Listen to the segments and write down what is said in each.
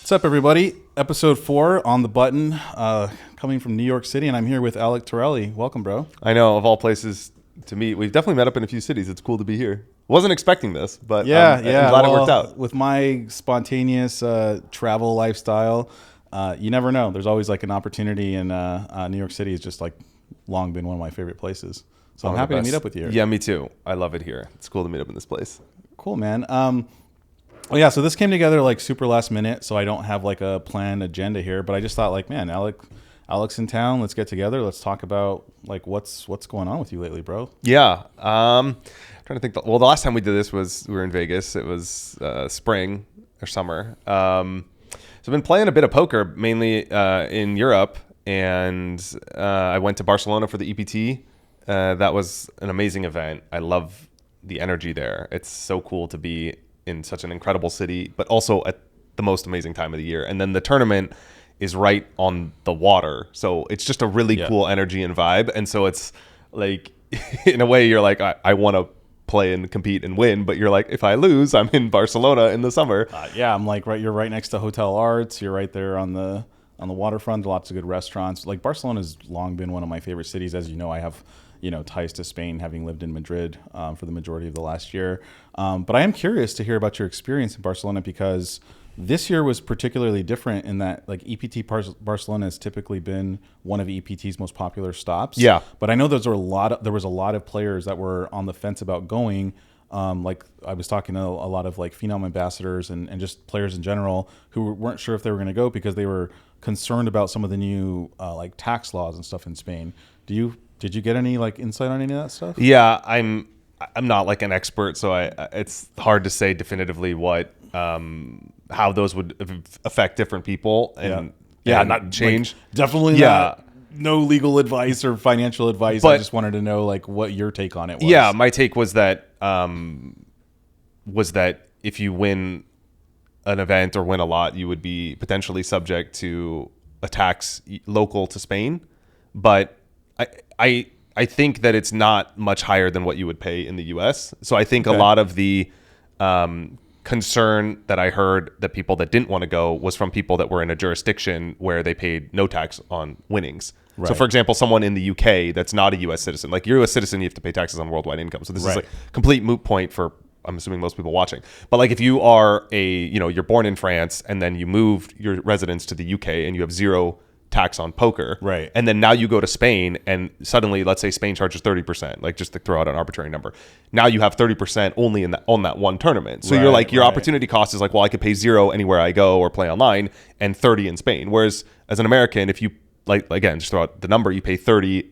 What's up, everybody? Episode 4 on the button, coming from New York City, and I'm here with Alec Torelli. Welcome, bro. I know, of all places to meet. We've definitely met up in a few cities. It's cool to be here. Wasn't expecting this, but I'm glad it worked out. With my spontaneous travel lifestyle, you never know. There's always like an opportunity, and New York City has just like long been one of my favorite places. So I'm happy to meet up with you. Yeah, me too. I love it here. It's cool to meet up in this place. Cool, man. Yeah, so this came together like super last minute, so I don't have like a planned agenda here, but I just thought like, man, Alec's in town. Let's get together. Let's talk about like what's going on with you lately, bro. Yeah. Trying to think. The last time we did this we were in Vegas. It was spring or summer. So I've been playing a bit of poker, mainly in Europe, and I went to Barcelona for the EPT. That was an amazing event. I love the energy there. It's so cool to be in such an incredible city, but also at the most amazing time of the year. And then the tournament is right on the water, so it's just a really cool energy and vibe. And so it's like, in a way, you're like, I want to play and compete and win, but you're like, if I lose, I'm in Barcelona in the summer. I'm like, you're right next to Hotel Arts. You're right there on the waterfront. Lots of good restaurants. Like, Barcelona's long been one of my favorite cities. As you know, I have ties to Spain, having lived in Madrid for the majority of the last year. But I am curious to hear about your experience in Barcelona, because this year was particularly different in that like EPT Barcelona has typically been one of EPT's most popular stops. Yeah. But I know there was a lot of players that were on the fence about going. Like I was talking to a lot of like Phenom ambassadors and just players in general who weren't sure if they were going to go because they were concerned about some of the new like tax laws and stuff in Spain. Did you get any like insight on any of that stuff? Yeah, I'm not like an expert, so it's hard to say definitively what how those would affect different people and not change. Like, definitely not. No legal advice or financial advice. But I just wanted to know like what your take on it was. Yeah, my take was that if you win an event or win a lot, you would be potentially subject to a tax local to Spain. But I think that it's not much higher than what you would pay in the U.S. So I think a lot of the concern that I heard that people that didn't want to go was from people that were in a jurisdiction where they paid no tax on winnings. Right. So, for example, someone in the UK that's not a U.S. citizen, like you're a U.S. citizen, you have to pay taxes on worldwide income. So this is like complete moot point for, I'm assuming, most people watching. But like if you are you're born in France and then you moved your residence to the UK and you have zero tax on poker, right? And then now you go to Spain and suddenly, let's say Spain charges 30%, like just to throw out an arbitrary number. Now you have 30% only on that one tournament. So you're like, your opportunity cost is like, well, I could pay 0 anywhere I go or play online and 30 in Spain. Whereas as an American, if you like, again, just throw out the number, you pay 30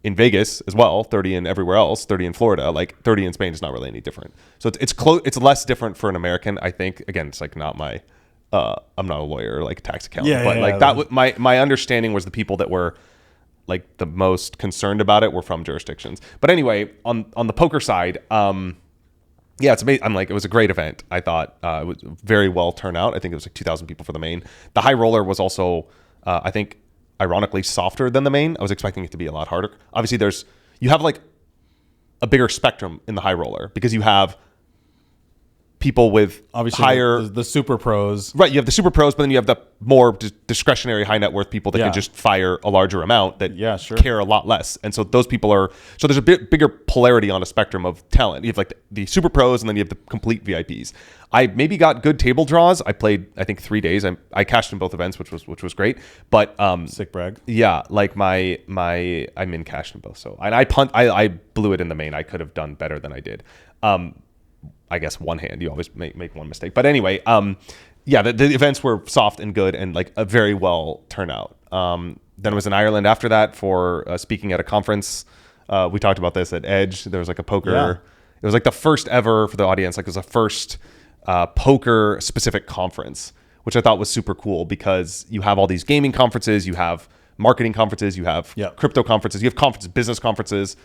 in Vegas as well, 30 in everywhere else, 30 in Florida, like 30 in Spain is not really any different. So it's close. It's less different for an American, I think. Again, it's like not my. I'm not a lawyer or like tax accountant, but my understanding was the people that were like the most concerned about it were from jurisdictions. But anyway, on the poker side, it's amazing. It was a great event. I thought it was very well turned out. I think it was like 2,000 people for the main. The high roller was also, I think, ironically softer than the main. I was expecting it to be a lot harder. Obviously, you have like a bigger spectrum in the high roller because you have people with obviously higher the super pros, right? You have the super pros, but then you have the more discretionary high net worth people that can just fire a larger amount that care a lot less. And so those people so there's a bit bigger polarity on a spectrum of talent. You have like the super pros, and then you have the complete VIPs. I maybe got good table draws. I played, I think, 3 days. I cashed in both events, which was great. But sick brag. Yeah, like I'm in cash in both. So and I blew it in the main. I could have done better than I did. I guess one hand, you always make one mistake. But anyway, the events were soft and good and like a very well turnout. Then I was in Ireland after that for speaking at a conference. We talked about this at Edge. There was like a poker. Yeah. It was like the first ever for the audience. Like it was the first poker specific conference, which I thought was super cool because you have all these gaming conferences, you have marketing conferences, you have crypto conferences, you have conferences, business conferences,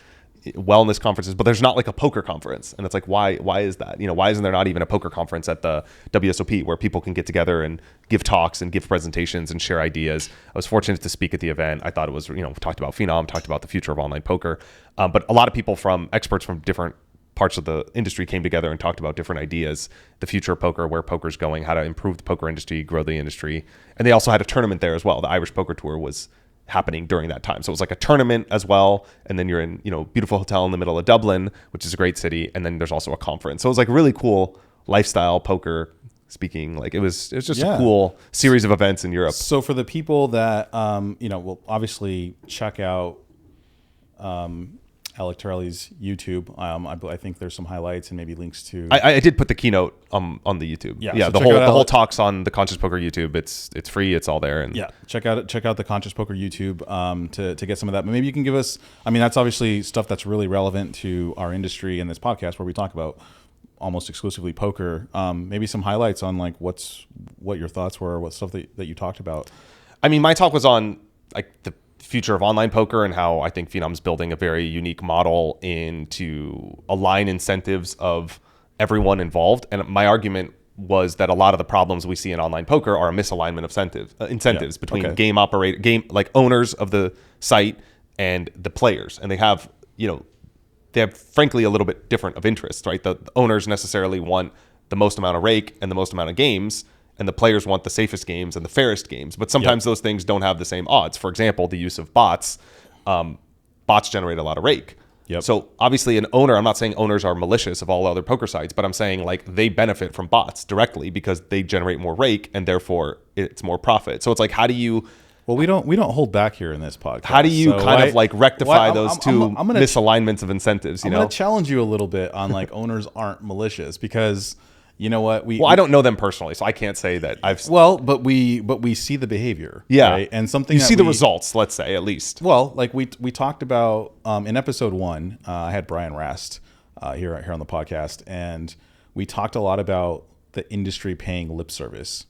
wellness conferences, but there's not like a poker conference. And it's like, why is that? Why isn't there not even a poker conference at the WSOP where people can get together and give talks and give presentations and share ideas? I was fortunate to speak at the event. I thought it was, we talked about Phenom, talked about the future of online poker. But a lot of people experts from different parts of the industry came together and talked about different ideas, the future of poker, where poker's going, how to improve the poker industry, grow the industry. And they also had a tournament there as well. The Irish Poker Tour was happening during that time. So it was like a tournament as well. And then you're in, beautiful hotel in the middle of Dublin, which is a great city. And then there's also a conference. So it was like really cool lifestyle poker speaking. Like it was just a cool series of events in Europe. So for the people that, will obviously check out Alec Torelli's YouTube. I think there's some highlights and maybe links to. I did put the keynote on the YouTube. Yeah. So the whole talk's on the Conscious Poker YouTube. It's free. It's all there. And check out the Conscious Poker YouTube to get some of that. But maybe you can give us. I mean, that's obviously stuff that's really relevant to our industry and this podcast where we talk about almost exclusively poker. Maybe some highlights on like what your thoughts were, what stuff that you talked about. I mean, my talk was on like the future of online poker and how I think Phenom's building a very unique model to align incentives of everyone involved. And my argument was that a lot of the problems we see in online poker are a misalignment of incentives between game owners of the site and the players. And they have frankly a little bit different of interests, right? The owners necessarily want the most amount of rake and the most amount of games, and the players want the safest games and the fairest games. But sometimes those things don't have the same odds. For example, the use of bots. Bots generate a lot of rake. Yep. So obviously an owner, I'm not saying owners are malicious of all other poker sites, but I'm saying like they benefit from bots directly because they generate more rake and therefore it's more profit. So it's like, how do you... Well, we don't hold back here in this podcast. How do you rectify those two misalignments of incentives? I'm going to challenge you a little bit on like owners aren't malicious because... You know what? I don't know them personally, so I can't say that I've. Well, but we see the behavior, right? And something you see the results. Let's say at least. Well, like we talked about in episode 1, I had Brian Rast here on the podcast, and we talked a lot about the industry paying lip service.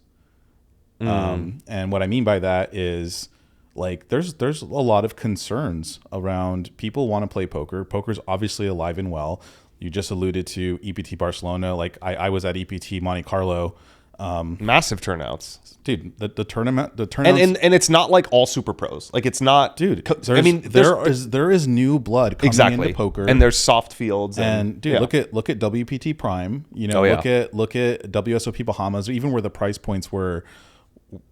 And what I mean by that is like there's a lot of concerns around people want to play poker. Poker's obviously alive and well. You just alluded to EPT Barcelona. Like I was at EPT Monte Carlo. Massive turnouts, dude. The tournament, and it's not like all super pros. Like it's not, dude. There is new blood coming into poker, and there's soft fields. And dude, look at WPT Prime. Look at WSOP Bahamas. Even where the price points were,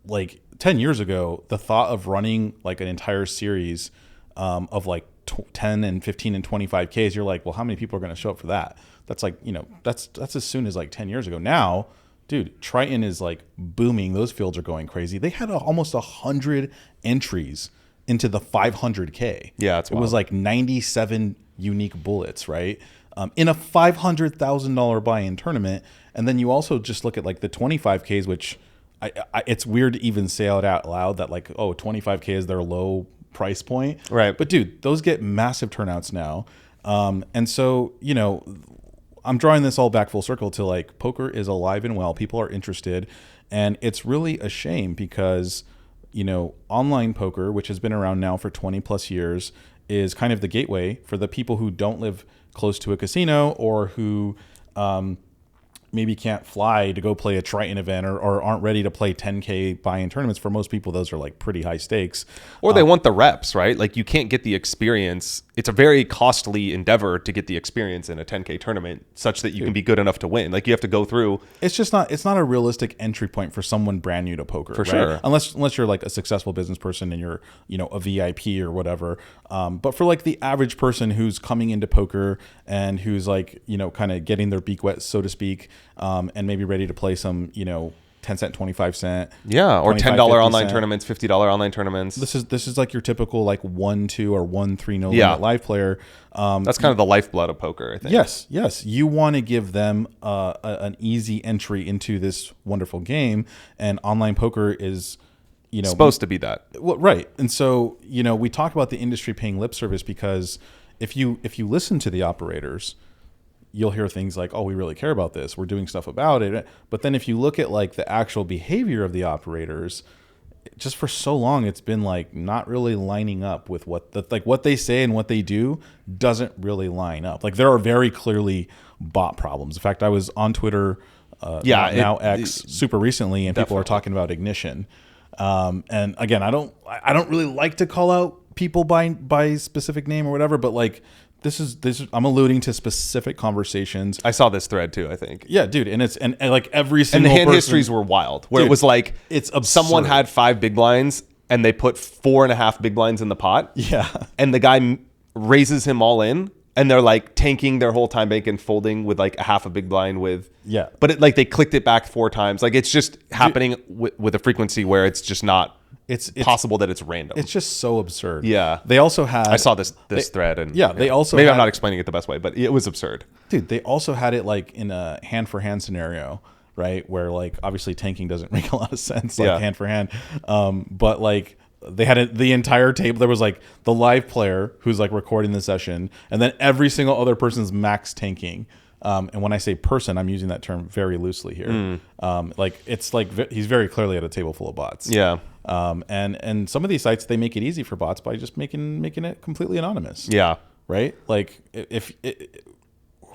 like 10 years ago, the thought of running like an entire series of like 10 and 15 and 25Ks, you're like, well, how many people are going to show up for that? That's like, that's as soon as like 10 years ago. Now, dude, Triton is like booming. Those fields are going crazy. They had almost 100 entries into the 500K. Yeah, it was like 97 unique bullets, right? In a $500,000 buy-in tournament. And then you also just look at like the 25Ks, which it's weird to even say out loud that like, 25K is their low price point, right? But dude, those get massive turnouts now, and so I'm drawing this all back full circle to like poker is alive and well. People are interested, and it's really a shame because online poker, which has been around now for 20 plus years, is kind of the gateway for the people who don't live close to a casino or who maybe can't fly to go play a Triton event or aren't ready to play 10K buy-in tournaments. For most people, those are like pretty high stakes. Or they want the reps, right? Like you can't get the experience. It's a very costly endeavor to get the experience in a 10K tournament such that you can be good enough to win. Like you have to go through. It's not a realistic entry point for someone brand new to poker. For right? sure. Unless you're like a successful business person and you're, a VIP or whatever. But for like the average person who's coming into poker and who's like, kind of getting their beak wet, so to speak, and maybe ready to play some, 10 cent, 25 cent. Yeah, or $10 online tournaments, $50 online tournaments. This is like your typical like 1-2 or 1-3 no limit live player. That's kind of the lifeblood of poker, I think. Yes. You want to give them an easy entry into this wonderful game, and online poker is supposed to be that. Well, right. And so, we talk about the industry paying lip service because if you listen to the operators, you'll hear things like, oh, we really care about this. We're doing stuff about it. But then if you look at like the actual behavior of the operators, just for so long, it's been like not really lining up with what they say and what they do doesn't really line up. Like there are very clearly bot problems. In fact, I was on Twitter, now X, super recently, and people are talking about Ignition. And again, I don't really like to call out people by specific name or whatever, but like this I'm alluding to specific conversations. I saw this thread too, I think. Yeah, dude, and it's and like every And single the hand person, histories were wild, where Dude, it was like it's absurd. someone had 5 big blinds and they put 4.5 big blinds in the pot. Yeah. And the guy raises him all in, and they're like tanking their whole time bank and folding with like a half a big blind with. Yeah. But it, like they clicked it back 4 times. Like it's just happening with a frequency where it's just not It's possible that it's random. It's just so absurd. Yeah. They also had. I saw this thread, and they also maybe had, I'm not explaining it the best way, but it was absurd. Dude, they also had it like in a hand for hand scenario, right? Where like obviously tanking doesn't make a lot of sense, like hand for hand. But like they had it, the entire table. There was like the live player who's like recording the session, and then every single other person's max tanking. And when I say person, I'm using that term very loosely here. Like it's like he's very clearly at a table full of bots. Yeah. And some of these sites, they make it easy for bots by just making it completely anonymous. Yeah. Right. Like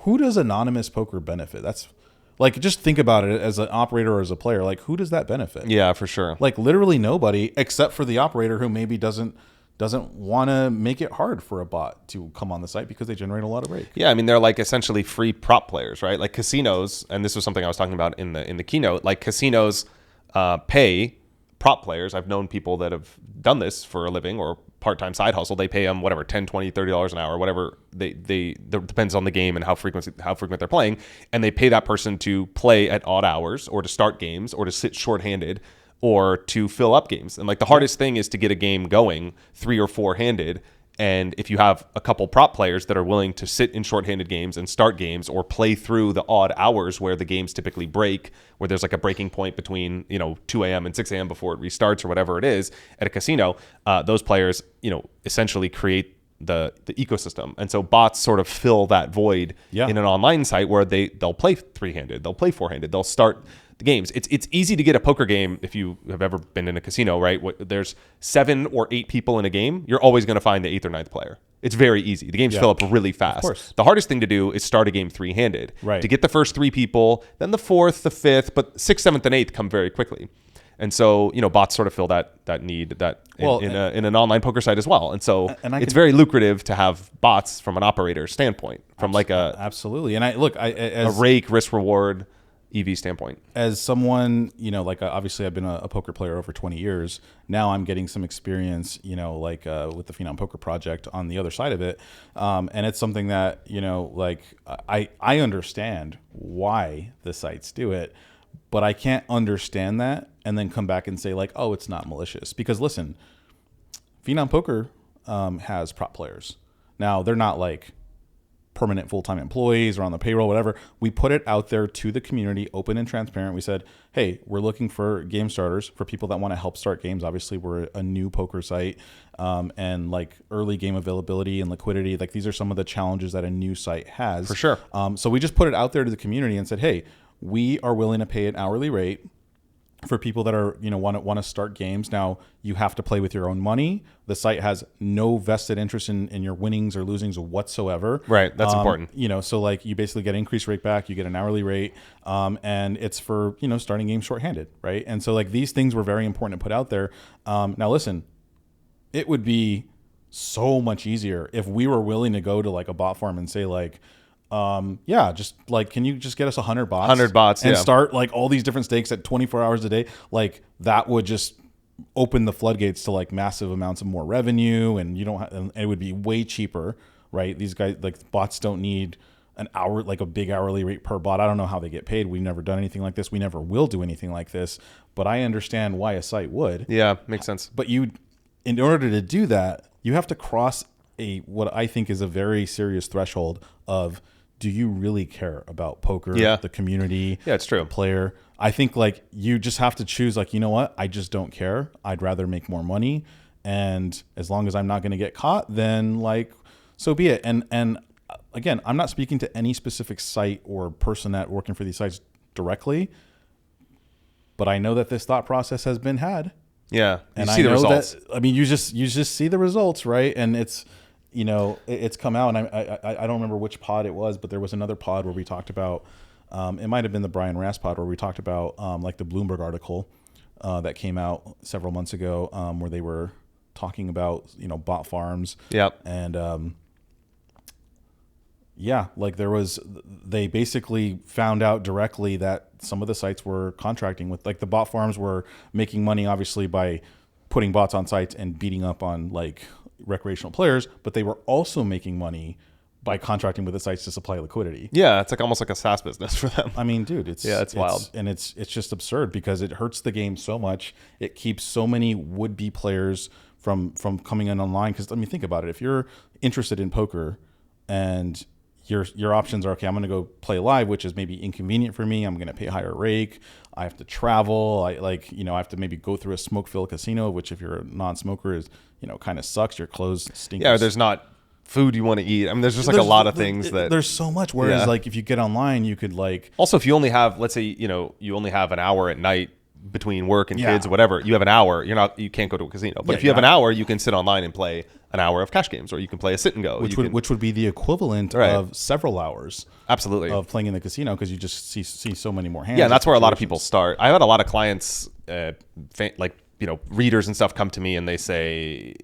who does anonymous poker benefit? That's like, just think about it as an operator or as a player. Like, who does that benefit? Yeah, for sure. Like literally nobody, except for the operator who maybe doesn't want to make it hard for a bot to come on the site because they generate a lot of rake. Yeah, I mean they're like essentially free prop players, right? Like casinos, and this was something I was talking about in the keynote. Like casinos pay prop players. I've known people that have done this for a living or part-time side hustle. They pay them whatever, $10, $20, $30 an hour, whatever. They depends on the game and how frequent they're playing, and they pay that person to play at odd hours or to start games or to sit shorthanded or to fill up games. And like the hardest thing is to get a game going 3 or 4 handed. And if you have a couple prop players that are willing to sit in shorthanded games and start games or play through the odd hours where the games typically break, where there's like a breaking point between 2 a.m. and 6 a.m. before it restarts or whatever it is at a casino, those players essentially create the ecosystem. And so bots sort of fill that void in an online site where they'll play 3-handed, they'll play 4-handed, they'll start the games. It's easy to get a poker game if you have ever been in a casino, right? There's 7 or 8 people in a game. You're always going to find the 8th or 9th player. It's very easy. The games fill up really fast. Of course. The hardest thing to do is start a game 3-handed. Right. To get the first 3 people, then the 4th, the 5th, but 6th, 7th, and 8th come very quickly. And so, bots sort of fill that need in an online poker site as well. And so it's very lucrative to have bots from an operator standpoint, from like absolutely. And as a rake risk reward EV standpoint. As someone, obviously I've been a poker player over 20 years. Now I'm getting some experience, with the Phenom Poker Project on the other side of it. And it's something that, I understand why the sites do it, but I can't understand that and then come back and say like, oh, it's not malicious. Because listen, Phenom Poker has prop players. Now they're not like permanent full-time employees or on the payroll, whatever. We put it out there to the community, open and transparent. We said, hey, we're looking for game starters, for people that want to help start games. Obviously, we're a new poker site, and like early game availability and liquidity, like these are some of the challenges that a new site has. For sure. So we just put it out there to the community and said, hey, we are willing to pay an hourly rate for people that are, want to start games. Now, you have to play with your own money. The site has no vested interest in your winnings or losings whatsoever. Right. That's important. So like you basically get increased rate back, you get an hourly rate, and it's for, starting games shorthanded, right? And so like these things were very important to put out there. Now listen, it would be so much easier if we were willing to go to like a bot farm and say like, just like, can you just get us 100 bots? 100 bots, and start like all these different stakes at 24 hours a day. Like that would just open the floodgates to like massive amounts of more revenue, and and it would be way cheaper, right? These guys, like bots, don't need an hour, like a big hourly rate per bot. I don't know how they get paid. We've never done anything like this. We never will do anything like this, but I understand why a site would. Yeah, makes sense. But in order to do that, you have to cross what I think is a very serious threshold of, do you really care about poker, the community, it's true, the player? I think like you just have to choose like, you know what? I just don't care. I'd rather make more money. And as long as I'm not going to get caught, then like, so be it. And again, I'm not speaking to any specific site or person that working for these sites directly, but I know that this thought process has been had. Yeah. And you see the results. You just see the results, right? And it's, it's come out, and I don't remember which pod it was, but there was another pod where we talked about, it might have been the Brian Rass pod, where we talked about like the Bloomberg article that came out several months ago, where they were talking about bot farms. Yep. And Yeah, like they basically found out directly that some of the sites were contracting with, like the bot farms were making money obviously by putting bots on sites and beating up on like recreational players, but they were also making money by contracting with the sites to supply liquidity. Yeah, it's like almost like a SaaS business for them. I mean, dude, it's wild. And it's just absurd because it hurts the game so much. It keeps so many would-be players from coming in online. Because I mean, think about it. If you're interested in poker and your options are, okay, I'm going to go play live, which is maybe inconvenient for me. I'm going to pay higher rake. I have to travel. I have to maybe go through a smoke-filled casino, which if you're a non-smoker is, kind of sucks. Your clothes stink. Yeah, there's not food you want to eat. I mean, there's just like a lot of things that there's so much. Whereas like if you get online, you could like, also if you only have, let's say, you only have an hour at night between work and kids or whatever, you have an hour, you can't go to a casino. But if you have an hour, you can sit online and play an hour of cash games, or you can play a sit and go, which would be the equivalent of several hours absolutely of playing in the casino, because you just see so many more hands. Yeah, and that's where a lot of people start. I've had a lot of clients, readers and stuff come to me and they say,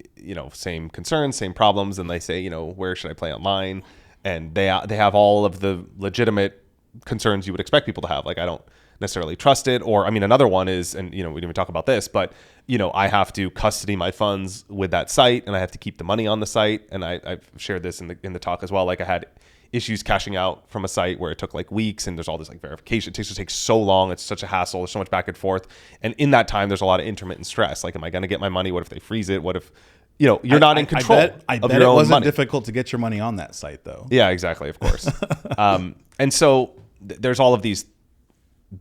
same concerns, same problems, and they say, where should I play online? And they have all of the legitimate concerns you would expect people to have. Like, I don't necessarily trust it, or I mean, another one is, and we didn't even talk about this, but I have to custody my funds with that site, and I have to keep the money on the site. And I've shared this in the talk as well. Like, I had issues cashing out from a site where it took like weeks, and there's all this like verification. It takes so long. It's such a hassle. There's so much back and forth. And in that time, there's a lot of intermittent stress. Like, am I going to get my money? What if they freeze it? What if, you're not in control of your own money? I bet it wasn't difficult to get your money on that site, though. Yeah, exactly. Of course. And so there's all of these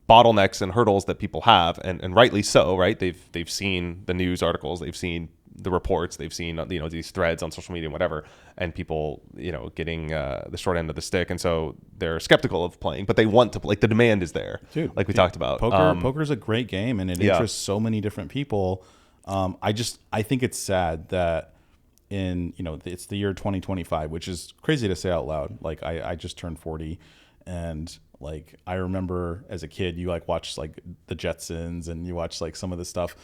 bottlenecks and hurdles that people have, and rightly so, right? They've seen the news articles, they've seen the reports, they've seen these threads on social media and whatever, and people getting the short end of the stick, and so they're skeptical of playing, but they want to play. Like, the demand is there, dude. Like we talked about. Poker's a great game, and it interests so many different people. I think it's sad that it's the year 2025, which is crazy to say out loud. Like, I just turned 40, and like, I remember as a kid, you like watch like the Jetsons, and you watch like some of the stuff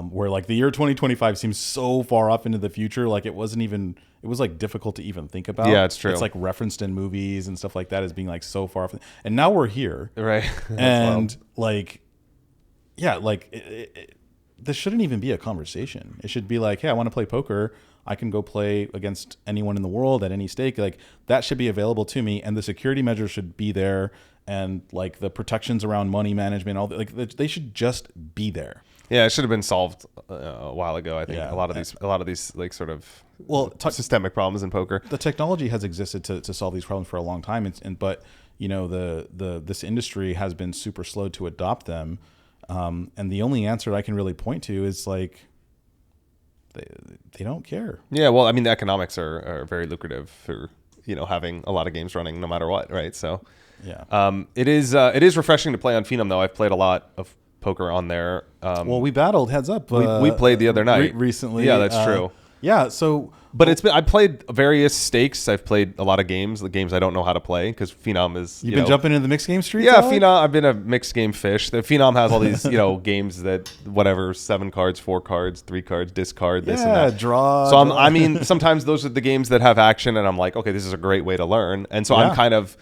where like the year 2025 seems so far off into the future. Like, it was like difficult to even think about. Yeah, it's true. It's like referenced in movies and stuff like that as being like so far off. And now we're here. Right. And like, yeah, like this shouldn't even be a conversation. It should be like, hey, I want to play poker. I can go play against anyone in the world at any stake. Like, that should be available to me, and the security measures should be there, and like the protections around money management, they should just be there. Yeah, it should have been solved a while ago. I think a lot of these like sort of systemic problems in poker. The technology has existed to solve these problems for a long time, but this industry has been super slow to adopt them, and the only answer I can really point to is like, they don't care. Yeah, well, I mean, the economics are very lucrative for having a lot of games running no matter what, right? So yeah, it is refreshing to play on Phenom, though. I've played a lot of poker on there. Well, we battled heads up. We played the other night recently. Yeah, that's true. Yeah, so but I played various stakes. I've played a lot of games, the games I don't know how to play, because Phenom is. You've been jumping into the mixed game street. Yeah, Phenom. I've been a mixed game fish. The Phenom has all these games that whatever, 7 cards, 4 cards, 3 cards, discard, this and that. Draw. So I mean, sometimes those are the games that have action, and I'm like, okay, this is a great way to learn. And so I'm kind of,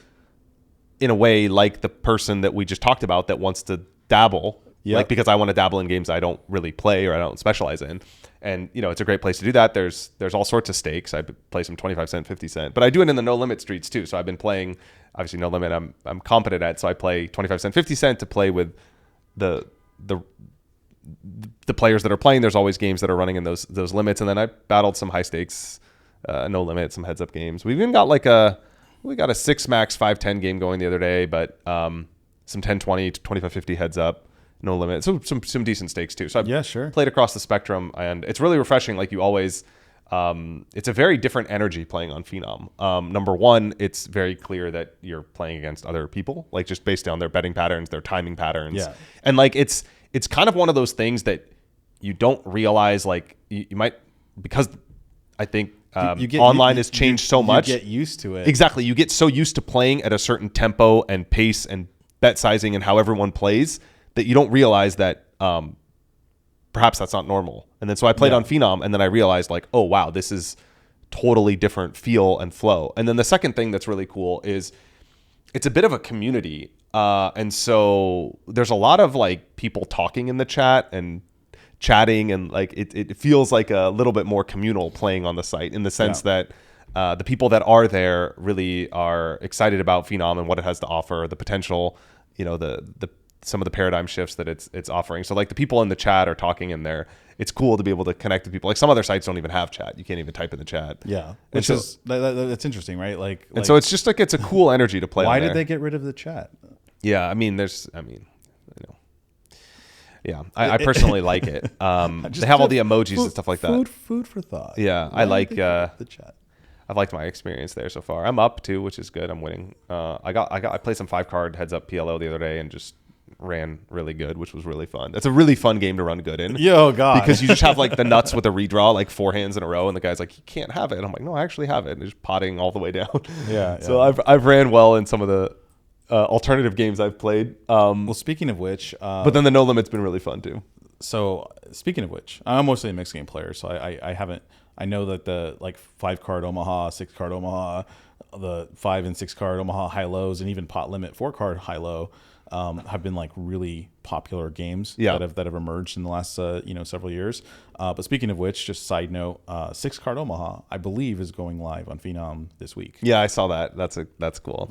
in a way, like the person that we just talked about that wants to dabble. Like, because I want to dabble in games I don't really play or I don't specialize in. And, it's a great place to do that. There's all sorts of stakes. I play some 25 cent, 50 cent, but I do it in the no limit streets too. So I've been playing, obviously no limit, I'm competent at. So I play 25 cent, 50 cent to play with the players that are playing. There's always games that are running in those limits. And then I battled some high stakes, no limit, some heads up games. We even got we got a 6 max 5-10 game going the other day, but some 10-20 to 25-50 heads up. No limit. So some decent stakes too. So I've played across the spectrum, and it's really refreshing. Like, you always, it's a very different energy playing on Phenom. Number one, it's very clear that you're playing against other people, like just based on their betting patterns, their timing patterns. Yeah. And like, it's kind of one of those things that you don't realize, like you might, because I think online has changed so much. You get used to it. Exactly. You get so used to playing at a certain tempo and pace and bet sizing and how everyone plays, that you don't realize that perhaps that's not normal. And then so I played on Phenom, and then I realized like, oh wow, this is totally different feel and flow. And then the second thing that's really cool is it's a bit of a community. And so there's a lot of like people talking in the chat and chatting, and like it feels like a little bit more communal playing on the site, in the sense that the people that are there really are excited about Phenom and what it has to offer, the potential, the some of the paradigm shifts that it's offering. So like the people in the chat are talking in there. It's cool to be able to connect with people. Like some other sites don't even have chat. You can't even type in the chat. Yeah, which is that's interesting, right? Like, and so it's just like it's a cool energy to play. Why on did there. they get rid of the chat? Yeah, I personally like it. They have all the emojis and stuff like that. Food for thought. Yeah, I like the chat. I've liked my experience there so far. I'm up too, which is good. I'm winning. I played some 5-card heads up PLO the other day and just ran really good, which was really fun. That's a really fun game to run good in. Yo, God. Because you just have like the nuts with a redraw, like 4 hands in a row, and the guy's like, you can't have it. And I'm like, no, I actually have it. And just potting all the way down. Yeah. So I've ran well in some of the alternative games I've played. Well, speaking of which, but then the No Limit's been really fun too. So speaking of which, I'm mostly a mixed game player, so I haven't. I know that the like 5-card Omaha, 6-card Omaha, the 5 and 6-card Omaha high lows, and even pot limit 4-card high low have been like really popular games that have emerged in the last several years. But speaking of which, just side note, 6-card Omaha I believe is going live on Phenom this week. Yeah, I saw that. That's cool.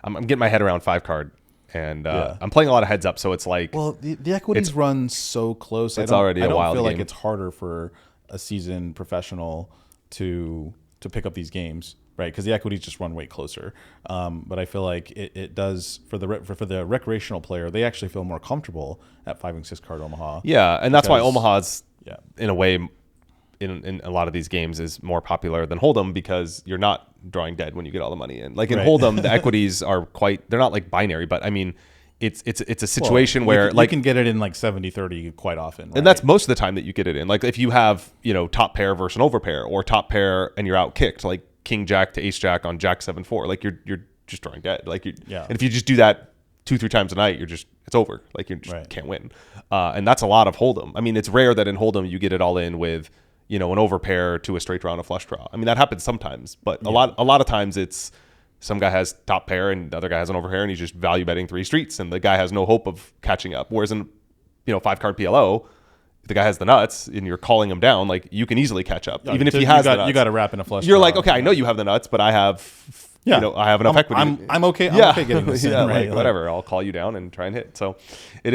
I'm getting my head around 5-card. And I'm playing a lot of heads up, so it's like, well, the equities run so close. It's already a wild game. I don't feel like it's harder for a seasoned professional to pick up these games, right? Because the equities just run way closer. But I feel like it does for the recreational player. They actually feel more comfortable at 5 and 6-card Omaha. Yeah, and that's why Omaha's in a way, in a lot of these games, is more popular than Hold'em, because you're not drawing dead when you get all the money in. Like in Hold'em, the equities are they're not like binary, but I mean, it's a situation where you can get it in like 70-30 quite often. Right? And that's most of the time that you get it in. Like if you have, top pair versus an overpair, or top pair and you're out kicked, like King Jack to Ace Jack on Jack 7-4, like you're just drawing dead. Like and if you just do that 2-3 times a night, it's over. Like you just can't win. And that's a lot of Hold'em. I mean, it's rare that in Hold'em you get it all in with an overpair to a straight draw and a flush draw. I mean, that happens sometimes, but a lot of times it's some guy has top pair and the other guy has an overpair, and he's just value betting 3 streets, and the guy has no hope of catching up. Whereas in 5-card PLO, if the guy has the nuts and you're calling him down, like you can easily catch up, even if he has the nuts. You got to wrap in a flush. You're draw. like, okay, I know you have the nuts, but I have. I have enough equity. I'm okay. I'm okay getting this in, right? Like, whatever. I'll call you down and try and hit. So it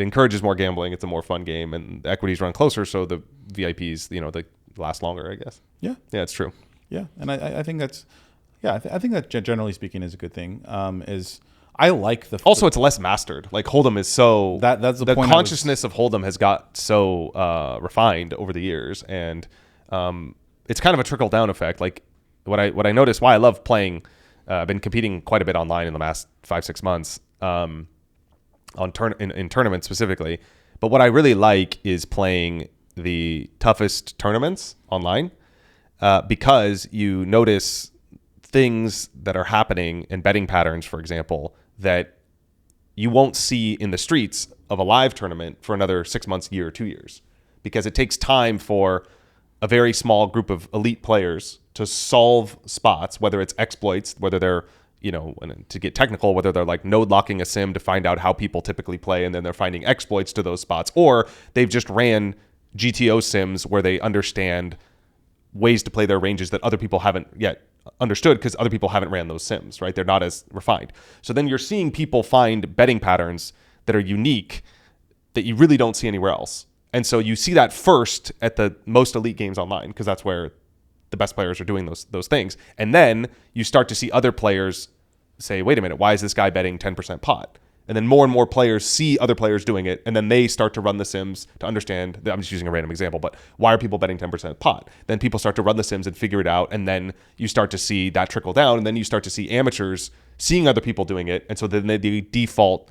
encourages more gambling. It's a more fun game, and the equities run closer, so the VIPs, they last longer, I guess. Yeah, it's true. Yeah, and I think that's, I think that generally speaking is a good thing. I like also it's less mastered. Like Hold'em is so that's the point. Consciousness of Hold'em has got so refined over the years, and it's kind of a trickle down effect. Like what I noticed, why I love playing. I've been competing quite a bit online in the last 5-6 months in tournaments specifically. But what I really like is playing the toughest tournaments online because you notice things that are happening in betting patterns, for example, that you won't see in the streets of a live tournament for another 6 months, year, 2 years, because it takes time for a very small group of elite players to solve spots, whether it's exploits, whether they're, to get technical, whether they're like node locking a sim to find out how people typically play, and then they're finding exploits to those spots, or they've just ran GTO sims where they understand ways to play their ranges that other people haven't yet understood because other people haven't ran those sims, right? They're not as refined. So then you're seeing people find betting patterns that are unique that you really don't see anywhere else. And so you see that first at the most elite games online, because that's where the best players are doing those things. And then you start to see other players say, wait a minute, why is this guy betting 10% pot? And then more and more players see other players doing it, and then they start to run the sims to understand. I'm just using a random example, but why are people betting 10% pot? Then people start to run the sims and figure it out, and then you start to see that trickle down, and then you start to see amateurs seeing other people doing it, and so then they default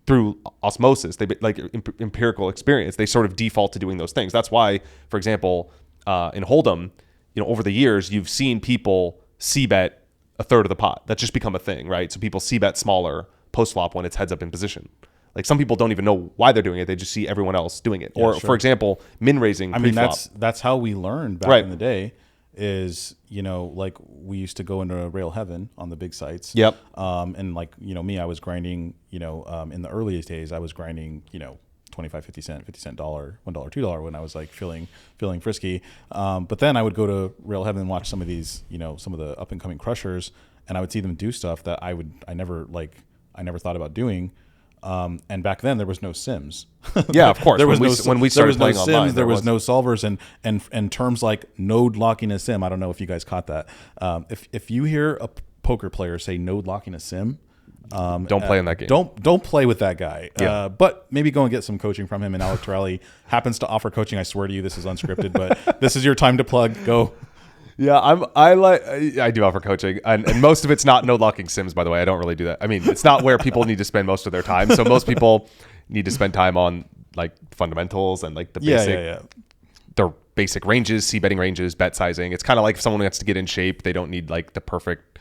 through osmosis, they like empirical experience. They sort of default to doing those things. That's why, for example, in Hold'em, over the years, you've seen people c-bet a third of the pot. That's just become a thing, right? So people c-bet smaller post-flop when it's heads up in position. Like some people don't even know why they're doing it. They just see everyone else doing it. Yeah, Or sure. for example, min raising. I mean, pre-flop. that's how we learned back Right. in the day. Is like we used to go into rail heaven on the big sites. Yep. And like me, I was grinding. In the earliest days, I was grinding. 25, 50 cent dollar, $1, $2 when I was like feeling frisky. But then I would go to rail heaven and watch some of these, some of the up and coming crushers, and I would see them do stuff that I never thought about doing. And back then there was no sims. Yeah, of course. There was when we started playing sims, online, there was no solvers, and terms like node locking a sim. I don't know if you guys caught that. If you hear a poker player say node locking a sim, don't play in that game. Don't play with that guy. Yeah. But maybe go and get some coaching from him. And Alec Torelli happens to offer coaching. I swear to you, this is unscripted, but this is your time to plug. Go. Yeah, I do offer coaching, and most of it's not node locking sims. By the way, I don't really do that. I mean, it's not where people need to spend most of their time. So most people need to spend time on like fundamentals and like the basic, their basic ranges, c betting ranges, bet sizing. It's kind of like if someone wants to get in shape, they don't need like the perfect,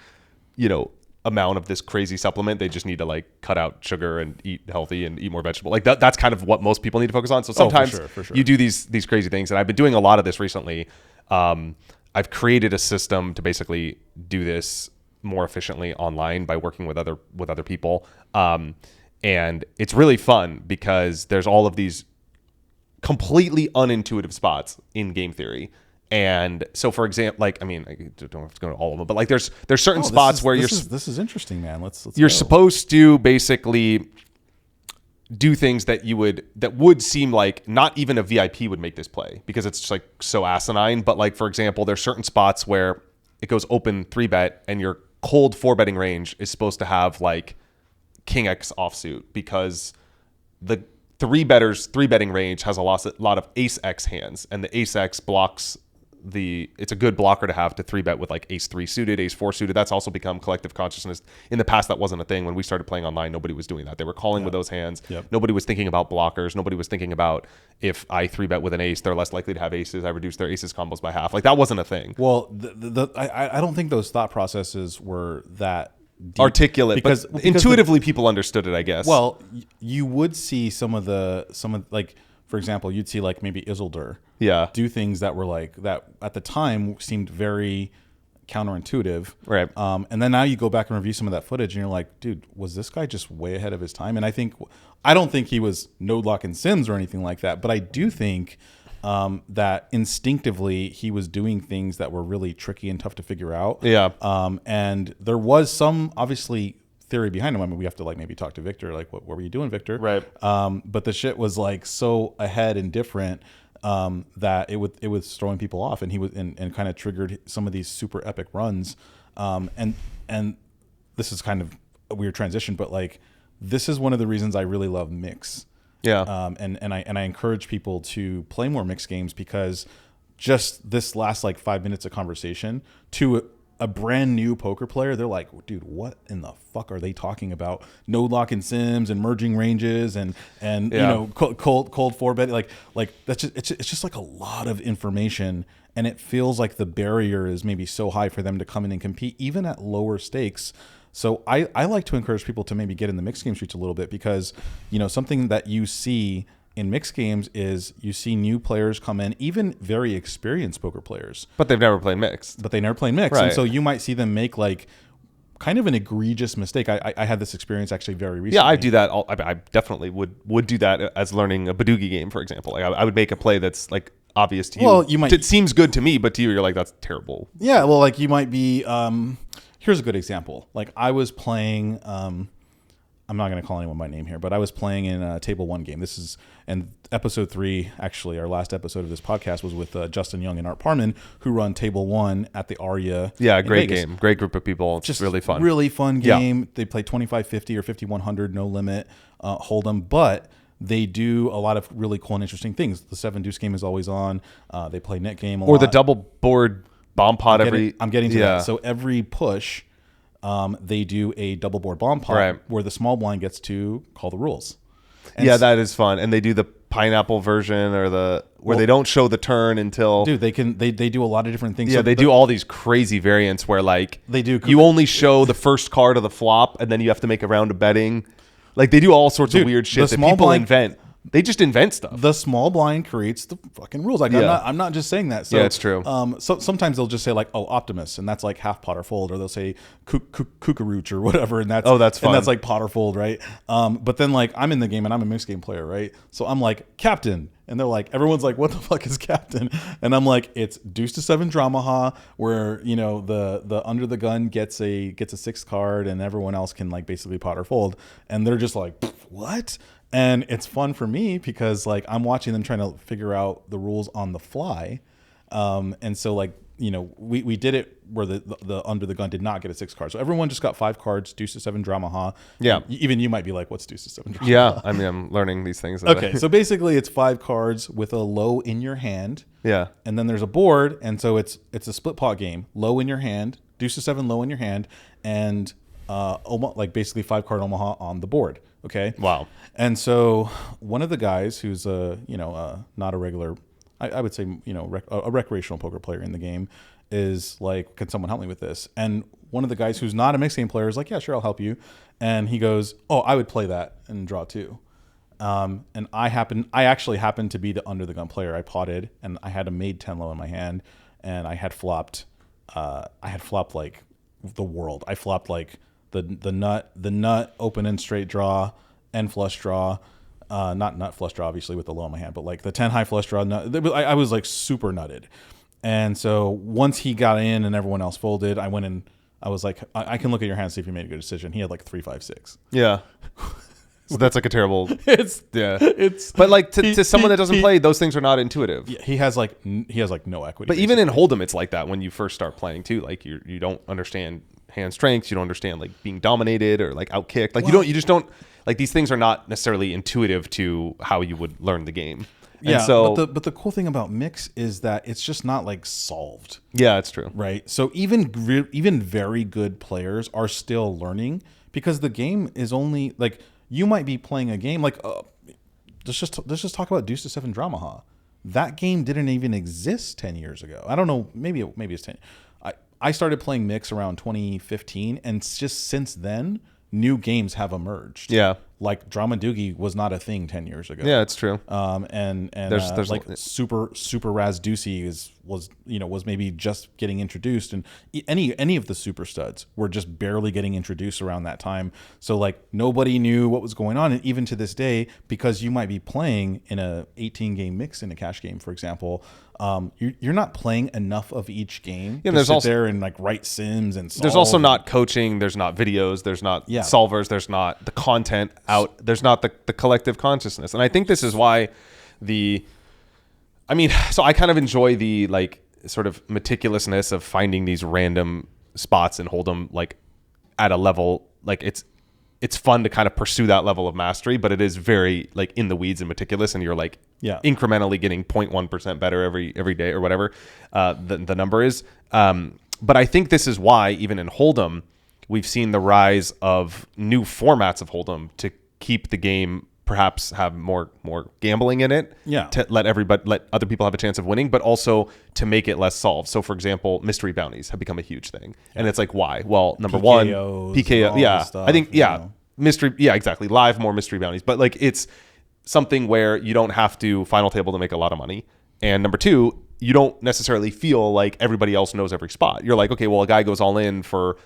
amount of this crazy supplement. They just need to like cut out sugar and eat healthy and eat more vegetable. Like that's kind of what most people need to focus on. So sometimes for sure. you do these crazy things, and I've been doing a lot of this recently. I've created a system to basically do this more efficiently online by working with other people. And it's really fun because there's all of these completely unintuitive spots in game theory. And so, for example, I don't have to go to all of them, but like there's certain spots where this is interesting, man. Let's you're go. supposed to basically do things that would seem like not even a VIP would make this play because it's just like so asinine. But like, for example, there's certain spots where it goes open 3-bet and your cold 4-betting range is supposed to have like King X offsuit because the 3-betting range has a lot of Ace X hands, and the Ace X blocks it's a good blocker to have to 3-bet with like Ace 3 suited, Ace 4 suited. That's also become collective consciousness. In the past, that wasn't a thing. When we started playing online, nobody was doing that. They were calling with those hands. Yep. Nobody was thinking about blockers. Nobody was thinking about if I 3-bet with an ace, they're less likely to have aces. I reduce their aces combos by half. Like that wasn't a thing. Well, I don't think those thought processes were that deep. Articulate, because intuitively people understood it, I guess. Well, you would see some of like, for example, you'd see like maybe Isildur do things that were like that at the time seemed very counterintuitive. Right. And then now you go back and review some of that footage and you're like, dude, was this guy just way ahead of his time? And I don't think he was node locking sims or anything like that, but I do think that instinctively he was doing things that were really tricky and tough to figure out. Yeah. And there was some obviously theory behind him. I mean, we have to like maybe talk to Victor, like what were you doing, Victor? Right. But the shit was like so ahead and different that it was throwing people off, and he was and kind of triggered some of these super epic runs. And this is kind of a weird transition, but like this is one of the reasons I really love mix. Yeah. And I encourage people to play more mixed games because just this last like 5 minutes of conversation to a brand new poker player, they're like, dude, what in the fuck are they talking about? Node locking sims and merging ranges and cold 4-bet like that's just it's just like a lot of information, and it feels like the barrier is maybe so high for them to come in and compete even at lower stakes. So I like to encourage people to maybe get in the mixed game streets a little bit because something that you see in mixed games is you see new players come in, even very experienced poker players. But they've never played mixed. Right. Right. And so you might see them make like kind of an egregious mistake. I had this experience actually very recently. Yeah, I do that. I definitely would do that as learning a Badoogie game, for example. Like I would make a play that's like obvious to you. Well, you might. It seems good to me, but to you, you're like, that's terrible. Yeah, well, like you might be. Here's a good example. Like I was playing. I'm not going to call anyone by name here, but I was playing in a table 1 game. This is episode 3. Actually, our last episode of this podcast was with Justin Young and Art Parman, who run table 1 at the Aria. Yeah, great Vegas. game, great group of people. Just really fun, game. Yeah. They play 25-50 or 5100, no limit, hold'em, but they do a lot of really cool and interesting things. The 7 deuce game is always on. They play net game a lot. Or the double board bomb pot I'm getting to that. So every push. They do a double board bomb pot where the small blind gets to call the rules. And that is fun. And they do the pineapple version or where they don't show the turn until. Dude, they do a lot of different things. Yeah, they do all these crazy variants where like they do. You only show the first card of the flop and then you have to make a round of betting. Like they do all sorts Dude, of weird the shit that small people blind- invent. They just invent stuff. The small blind creates the fucking rules. Like Yeah. I'm not just saying that. So, Yeah, it's true. So sometimes they'll just say like, oh, Optimus, and that's like half Potterfold, or they'll say Kookarooch or whatever, and that's fun. and that's like Potterfold, right? But then like I'm in the game and I'm a mixed game player, right? So I'm like Captain, and they're like, everyone's like, what the fuck is Captain? And I'm like, it's Deuce to 7 Dramaha, where you know the under the gun gets a 6th card, and everyone else can like basically Potterfold, and they're just like, what? And it's fun for me because like I'm watching them trying to figure out the rules on the fly. And so like, you know, we did it where the under the gun did not get a 6 card. So everyone just got 5 cards, Deuce to 7 Dramaha. Yeah. Even you might be like, what's Deuce to 7 Dramaha? Yeah, I mean, I'm learning these things. Okay, so basically it's 5 cards with a low in your hand. Yeah. And then there's a board, and so it's a split pot game. Low in your hand, Deuce to 7 low in your hand, and like basically 5 card Omaha on the board. Okay. Wow. And so one of the guys who's not a regular, I would say, you know, a recreational poker player in the game is like, can someone help me with this? And one of the guys who's not a mixed game player is like, yeah, sure, I'll help you. And he goes, oh, I would play that and draw 2. And I actually happened to be the under the gun player. I potted and I had a made 10 low in my hand, and I had flopped like the world. I flopped like the nut open and straight draw and flush draw, not nut flush draw obviously with the low in my hand, but like the 10 high flush draw. I was like super nutted. And so once he got in and everyone else folded, I went in. I was like, I can look at your hand and see if you made a good decision. He had like 3, 5, 6. Yeah. So that's like a terrible. It's but like to someone that doesn't play, those things are not intuitive. Yeah, he has like no equity. But even in Hold'em, it's like that when you first start playing too. Like you don't understand hand strengths, you don't understand like being dominated or like outkicked. Like you just don't like, these things are not necessarily intuitive to how you would learn the game. Yeah, and so, but the cool thing about mix is that it's just not like solved. Yeah, it's true. Right. So even very good players are still learning, because the game is only like, you might be playing a game like let's just talk about Deuce to 7 Dramaha. That game didn't even exist 10 years ago. I don't know, maybe it's 10. I started playing mix around 2015, and just since then new games have emerged. Yeah. Like Drama Doogie was not a thing 10 years ago. Yeah, it's true. And there's like super Raz Deucey was maybe just getting introduced, and any of the super studs were just barely getting introduced around that time. So like nobody knew what was going on, and even to this day, because you might be playing in a 18 game mix in a cash game, for example, you're not playing enough of each game. Yeah, to there's sit also there and like write sims and solve. There's also not coaching. There's not videos. There's not solvers. There's not the content out. There's not the collective consciousness. And I think this is why so I kind of enjoy the like sort of meticulousness of finding these random spots and hold them like at a level, like it's fun to kind of pursue that level of mastery, but it is very like in the weeds and meticulous, and you're like incrementally getting 0.1% better every day or whatever the number is. But I think this is why even in Hold'em, we've seen the rise of new formats of Hold'em to keep the game perhaps have more gambling in it. Yeah. To let other people have a chance of winning, but also to make it less solved. So for example, mystery bounties have become a huge thing. Yeah. And it's like, why? Well, number one, PKO. Yeah. Stuff, I think, mystery. Yeah, exactly. Live, more mystery bounties. But like, it's something where you don't have to final table to make a lot of money. And number two, you don't necessarily feel like everybody else knows every spot. You're like, okay, well, a guy goes all in for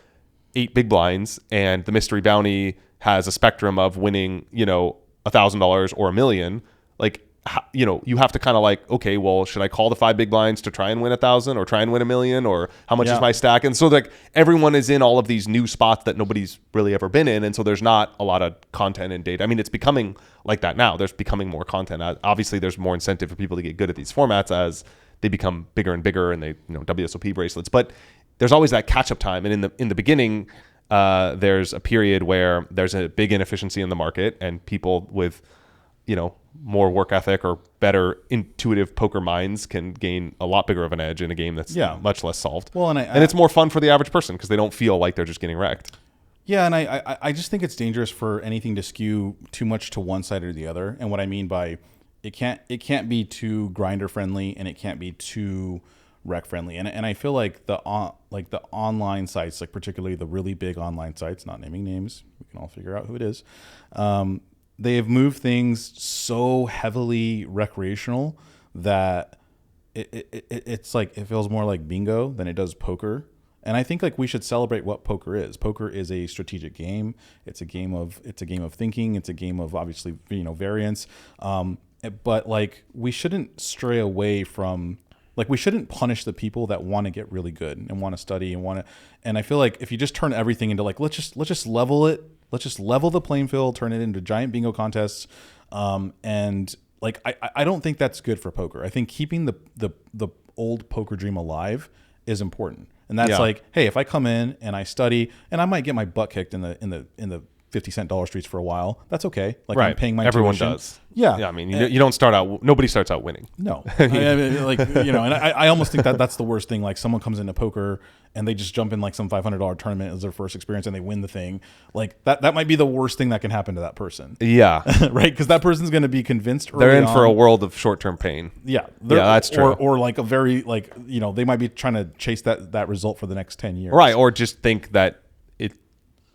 8 big blinds, and the mystery bounty has a spectrum of winning, $1,000 or $1 million. Like, you have to kind of like, okay, well, should I call the 5 big blinds to try and win 1,000 or try and win $1 million, or how much is my stack? And so like everyone is in all of these new spots that nobody's really ever been in. And so there's not a lot of content and data. I mean, it's becoming like that now. There's becoming more content. Obviously there's more incentive for people to get good at these formats as they become bigger and bigger, and they, WSOP bracelets, but there's always that catch up time. And in the beginning, there's a period where there's a big inefficiency in the market, and people with, more work ethic or better intuitive poker minds can gain a lot bigger of an edge in a game that's much less solved. Well, and it's more fun for the average person because they don't feel like they're just getting wrecked. Yeah, and I just think it's dangerous for anything to skew too much to one side or the other. And what I mean by it can't be too grinder friendly, and it can't be too rec friendly. And I feel like the online sites, like particularly the really big online sites, not naming names, we can all figure out who it is. They have moved things so heavily recreational that it's like it feels more like bingo than it does poker. And I think like we should celebrate what poker is. Poker is a strategic game. It's a game of thinking. It's a game of obviously variance. But like we shouldn't stray away from, like, we shouldn't punish the people that want to get really good and want to study and I feel like if you just turn everything into like let's just level it. Let's just level the playing field, turn it into giant bingo contests, and like I don't think that's good for poker. I think keeping the old poker dream alive is important, and that's like, hey, if I come in and I study, and I might get my butt kicked in the 50-cent dollar streets for a while, that's okay. Like, right. I'm paying my Everyone tuition. does. Yeah. I mean, you don't start out. Nobody starts out winning. No. I mean, like, and I almost think that's the worst thing. Like, someone comes into poker and they just jump in like some $500 tournament as their first experience and they win the thing. Like that might be the worst thing that can happen to that person. Yeah. Right. Because that person's going to be convinced early they're in on. For a world of short-term pain. Yeah. Yeah, that's true. Or like a very, like, they might be trying to chase that result for the next 10 years. Right. Or just think that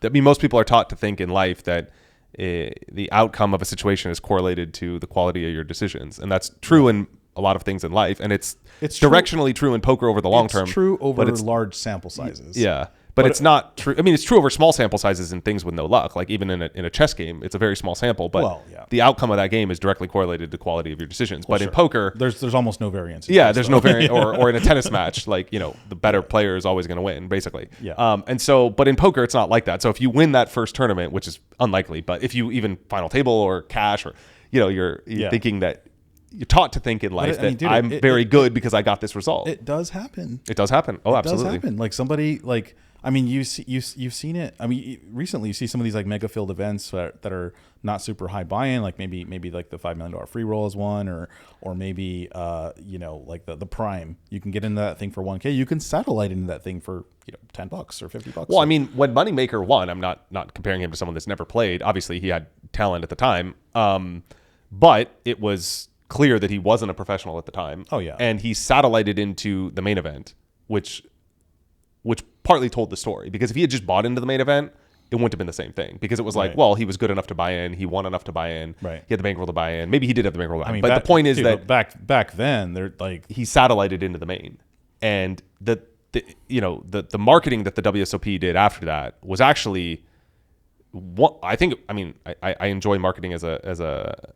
most people are taught to think in life that the outcome of a situation is correlated to the quality of your decisions, and that's true in a lot of things in life, and it's directionally true in poker over the long term. It's true over large sample sizes. Yeah, but it's not true. I mean, it's true over small sample sizes in things with no luck. Like even in a chess game, it's a very small sample, but the outcome of that game is directly correlated to the quality of your decisions. But in poker, there's almost no variance. Yeah, there's no variance. or in a tennis match, like, the better player is always going to win, basically. Yeah. But in poker, it's not like that. So if you win that first tournament, which is unlikely, but if you even final table or cash, or you're thinking that. You're taught to think in life that I'm very good because I got this result. It does happen. It does happen. Oh, absolutely. It does happen. Like somebody, like, I mean, you've seen it. I mean, recently you see some of these like mega field events that are not super high buy-in, like maybe like the $5 million free roll is one, or maybe like the prime. You can get into that thing for $1K. You can satellite into that thing for $10 or $50. Well, I mean, when Moneymaker won, I'm not comparing him to someone that's never played. Obviously, he had talent at the time, but it was clear that he wasn't a professional at the time. Oh yeah. And he satellited into the main event, which partly told the story, because if he had just bought into the main event, it wouldn't have been the same thing, because it was like, well, he was good enough to buy in, he won enough to buy in, right? He had the bankroll to buy in. Maybe he did have the bankroll to buy in. I mean, but the point is that back then they're like, he satellited into the main, and the marketing that the WSOP did after that was actually what I think. I mean, I enjoy marketing as a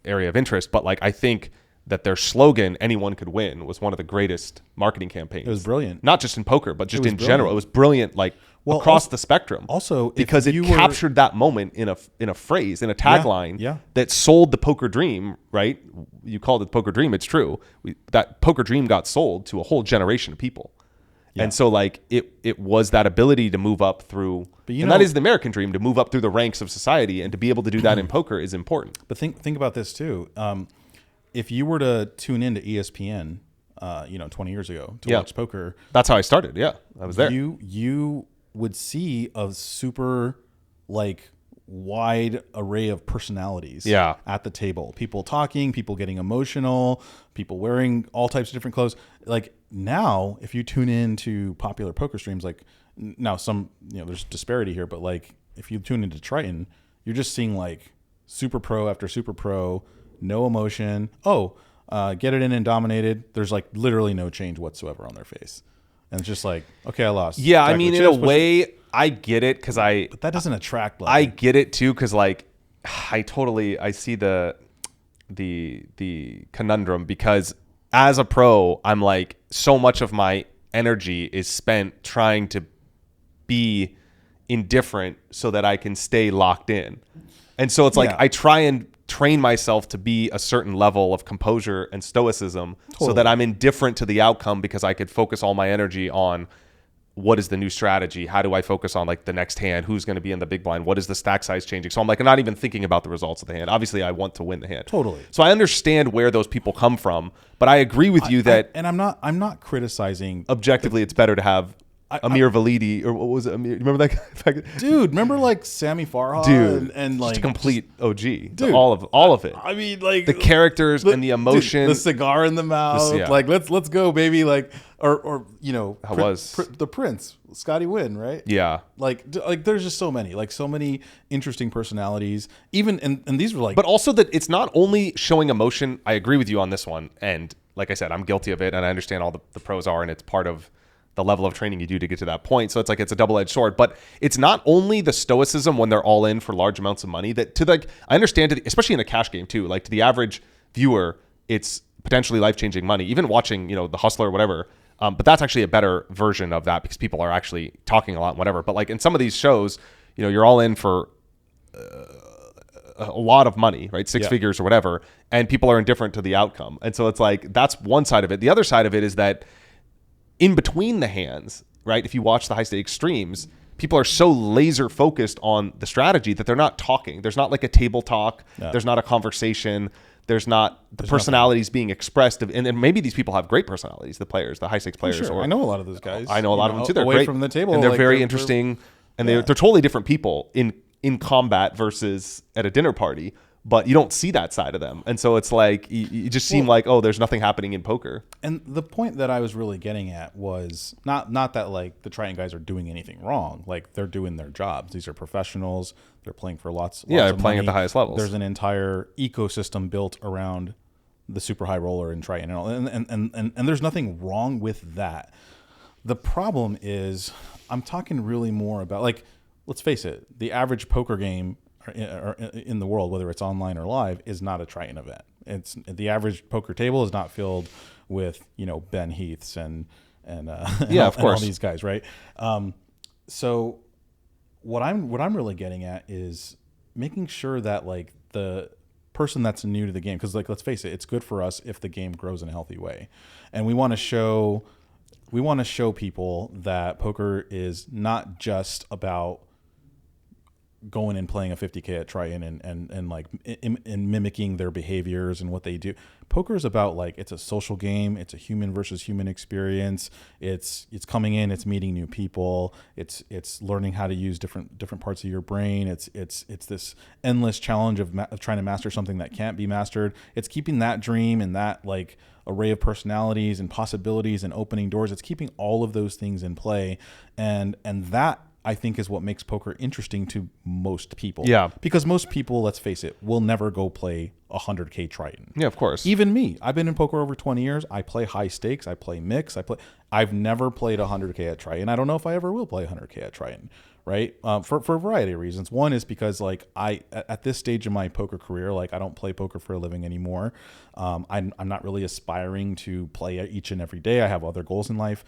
area of interest, but like I think that their slogan "Anyone Could Win" was one of the greatest marketing campaigns. It was brilliant, not just in poker, but just in general. It was brilliant, like across the spectrum. Also, because it captured that moment in a phrase, in a tagline, that sold the poker dream. Right? You called it the poker dream. It's true. That poker dream got sold to a whole generation of people. Yeah. And so, like, it was that ability to move up through, and that is the American dream, to move up through the ranks of society, and to be able to do that in poker is important. But think about this too. If you were to tune into ESPN, 20 years ago to watch poker, that's how I started. Yeah, I was there. You would see a super like wide array of personalities at the table. People talking, people getting emotional, people wearing all types of different clothes. Like now, if you tune into popular poker streams, like now there's disparity here, but like if you tune into Triton, you're just seeing like super pro after super pro, no emotion. Get it in and dominated. There's like literally no change whatsoever on their face. And it's just like, okay, I lost. Yeah, I mean, in a way, I get it, because but that doesn't attract. I get it too, because like I see the conundrum, because as a pro, I'm like, so much of my energy is spent trying to be indifferent so that I can stay locked in. And so it's like I try and train myself to be a certain level of composure and stoicism so that I'm indifferent to the outcome, because I could focus all my energy on what is the new strategy, how do I focus on like the next hand, who's going to be in the big blind, what is the stack size changing. So I'm like, I'm not even thinking about the results of the hand. Obviously I want to win the hand. Totally. So I understand where those people come from, but I agree with you that I'm not criticizing. Objectively, it's better to have Amir Validi, or what was it? Amir, remember that guy? Dude, remember like Sammy Farha, Dude, and just like a complete OG. dude, all of it. I mean, like The characters and the emotion, dude, the cigar in the mouth, yeah. like let's go, baby, like or How was the Prince, Scotty Wynn, right? Yeah. Like there's just so many interesting personalities, even and these were like, But also that it's not only showing emotion. I agree with you on this one, and like I said, I'm guilty of it, and I understand all the pros are, and it's part of the level of training you do to get to that point. So it's like it's a double-edged sword. But it's not only the stoicism when they're all in for large amounts of money that I understand, especially in a cash game too. Like to the average viewer, it's potentially life-changing money. Even watching, The Hustler or whatever. But that's actually a better version of that because people are actually talking a lot and whatever. But like in some of these shows, you're all in for a lot of money, right? Six figures or whatever, and people are indifferent to the outcome. And so it's like that's one side of it. The other side of it is that in between the hands, right? If you watch the high stakes streams, people are so laser focused on the strategy that they're not talking. There's not like a table talk. No. There's not a conversation. There's not the personalities being expressed. And maybe these people have great personalities, the players, the high stakes players. Sure. I know a lot of those guys. I know a lot of them too. They're away great from the table, and they're very interesting. And they're totally different people in combat versus at a dinner party. But you don't see that side of them. And so it's like, you just seem like, oh, there's nothing happening in poker. And the point that I was really getting at was not that like the Triton guys are doing anything wrong. Like they're doing their jobs. These are professionals. They're playing for lots they're of playing money. at the highest levels. There's an entire ecosystem built around the super high roller and Triton and all. And there's nothing wrong with that. The problem is I'm talking really more about, like, let's face it, the average poker game in the world, whether it's online or live, is not a Triton event. It's the average poker table is not filled with Ben Heaths and of course, all these guys, right? So what I'm really getting at is making sure that like the person that's new to the game, because like let's face it, it's good for us if the game grows in a healthy way, and we want to show people that poker is not just about going and playing a 50K at Triton and like in mimicking their behaviors and what they do. Poker is about like, it's a social game. It's a human versus human experience. It's coming in, it's meeting new people. It's learning how to use different parts of your brain. It's this endless challenge of trying to master something that can't be mastered. It's keeping that dream and that like array of personalities and possibilities and opening doors. It's keeping all of those things in play. And that, I think, is what makes poker interesting to most people. Yeah. Because most people, let's face it, will never go play 100K Triton. Yeah, of course. Even me. I've been in poker over 20 years. I play high stakes. I play mix. I've never played 100K at Triton. I don't know if I ever will play 100K at Triton, right? For a variety of reasons. One is because like at this stage in my poker career, like I don't play poker for a living anymore. I'm not really aspiring to play each and every day. I have other goals in life.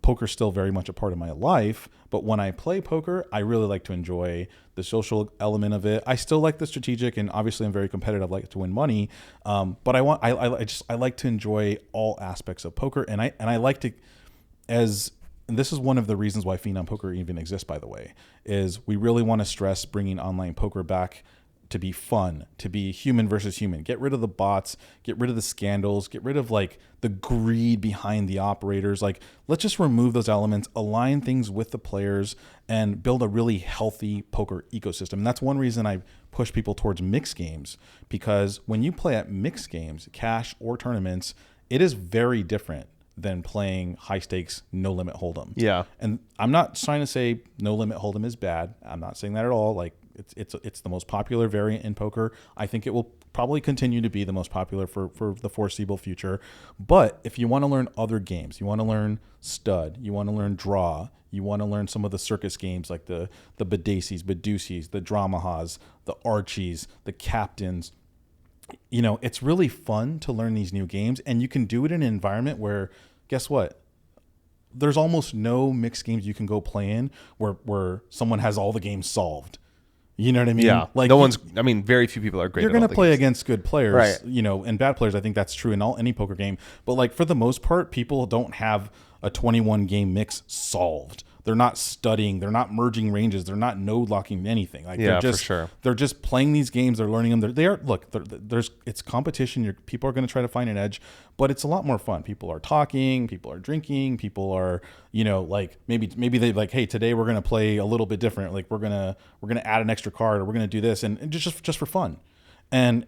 Poker's still very much a part of my life, but when I play poker, I really like to enjoy the social element of it. I still like the strategic, and obviously I'm very competitive. I like to win money, but I like to enjoy all aspects of poker, and I like to, and this is one of the reasons why Phenom Poker even exists, by the way, is we really want to stress bringing online poker back to be fun, to be human versus human. Get rid of the bots, get rid of the scandals, get rid of like the greed behind the operators. Like, let's just remove those elements, align things with the players, and build a really healthy poker ecosystem. And that's one reason I push people towards mixed games, because when you play at mixed games, cash or tournaments, it is very different than playing high stakes, no limit hold'em. Yeah. And I'm not trying to say no limit hold'em is bad. I'm not saying that at all. Like, it's the most popular variant in poker. I think it will probably continue to be the most popular for the foreseeable future. But if you want to learn other games, you want to learn stud, you want to learn draw, you want to learn some of the circus games like the Badaces, Baduces, the Dramahas, the Archies, the Captains, it's really fun to learn these new games, and you can do it in an environment where, guess what? There's almost no mixed games you can go play in where someone has all the games solved. You know what I mean? Yeah. Like very few people are great. You're going to play games against good players, right? And bad players. I think that's true in any poker game. But like for the most part, people don't have a 21 game mix solved. not studying, they're not merging ranges, they're not node locking anything. Like Yeah, for sure. They're just playing these games, they're learning them. It's competition. People are going to try to find an edge, but it's a lot more fun. People are talking, people are drinking, people are, like maybe they like, hey, today we're going to play a little bit different. Like we're going to add an extra card, or we're going to do this, and just for fun. And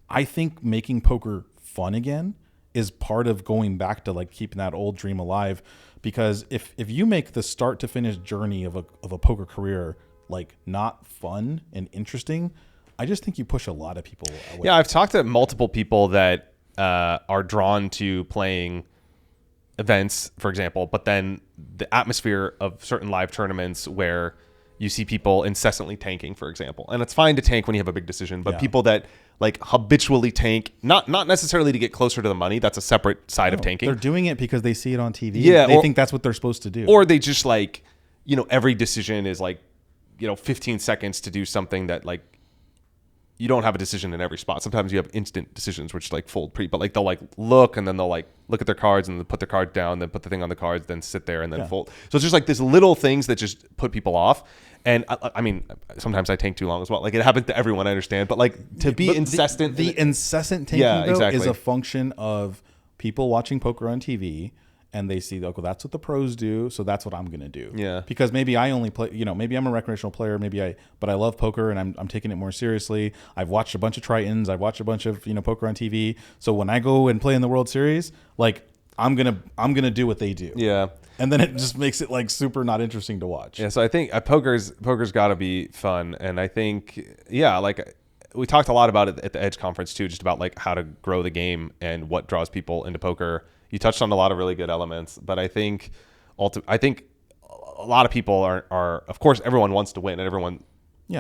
I think making poker fun again is part of going back to like keeping that old dream alive, because if you make the start to finish journey of a poker career like not fun and interesting, I just think you push a lot of people away. Yeah, I've talked to multiple people that are drawn to playing events, for example, but then the atmosphere of certain live tournaments where you see people incessantly tanking, for example. And it's fine to tank when you have a big decision, but people that like habitually tank, not necessarily to get closer to the money, that's a separate side of tanking. They're doing it because they see it on TV. Yeah, they think that's what they're supposed to do. Or they just like, every decision is like, 15 seconds to do something that like, you don't have a decision in every spot. Sometimes you have instant decisions, which like fold but like they'll like look, and then they'll like look at their cards and then put their card down, then put the thing on the cards, then sit there and then fold. So it's just like this little things that just put people off. And I mean, sometimes I tank too long as well. Like it happens to everyone, I understand, but like to be incessant. The incessant tanking is a function of people watching poker on TV. And they see, okay, that's what the pros do, so that's what I'm gonna do. Yeah. Because maybe I only play, maybe I'm a recreational player, but I love poker and I'm taking it more seriously. I've watched a bunch of Tritons, I've watched a bunch of poker on TV. So when I go and play in the World Series, like I'm gonna do what they do. Yeah. And then it just makes it like super not interesting to watch. Yeah. So I think poker's got to be fun, and I think like we talked a lot about it at the Edge conference too, just about like how to grow the game and what draws people into poker. You touched on a lot of really good elements, but I think a lot of people are of course everyone wants to win and everyone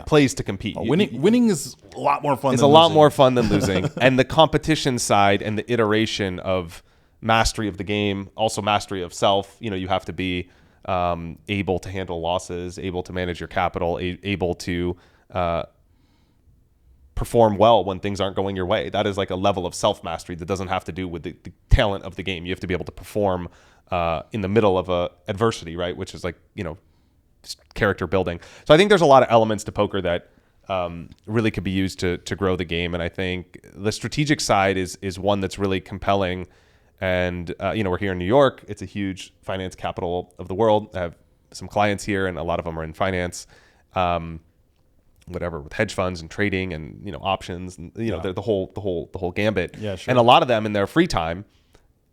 plays to compete. Winning is a lot more fun. It's a lot more fun than losing. And the competition side and the iteration of mastery of the game, also mastery of self. You have to be able to handle losses, able to manage your capital, able to perform well when things aren't going your way. That is like a level of self-mastery that doesn't have to do with the talent of the game. You have to be able to perform in the middle of a adversity, right? Which is like, character building. So I think there's a lot of elements to poker that really could be used to grow the game. And I think the strategic side is one that's really compelling. And, we're here in New York. It's a huge finance capital of the world. I have some clients here and a lot of them are in finance. With hedge funds and trading and options and the whole gambit. Yeah, sure. And a lot of them in their free time,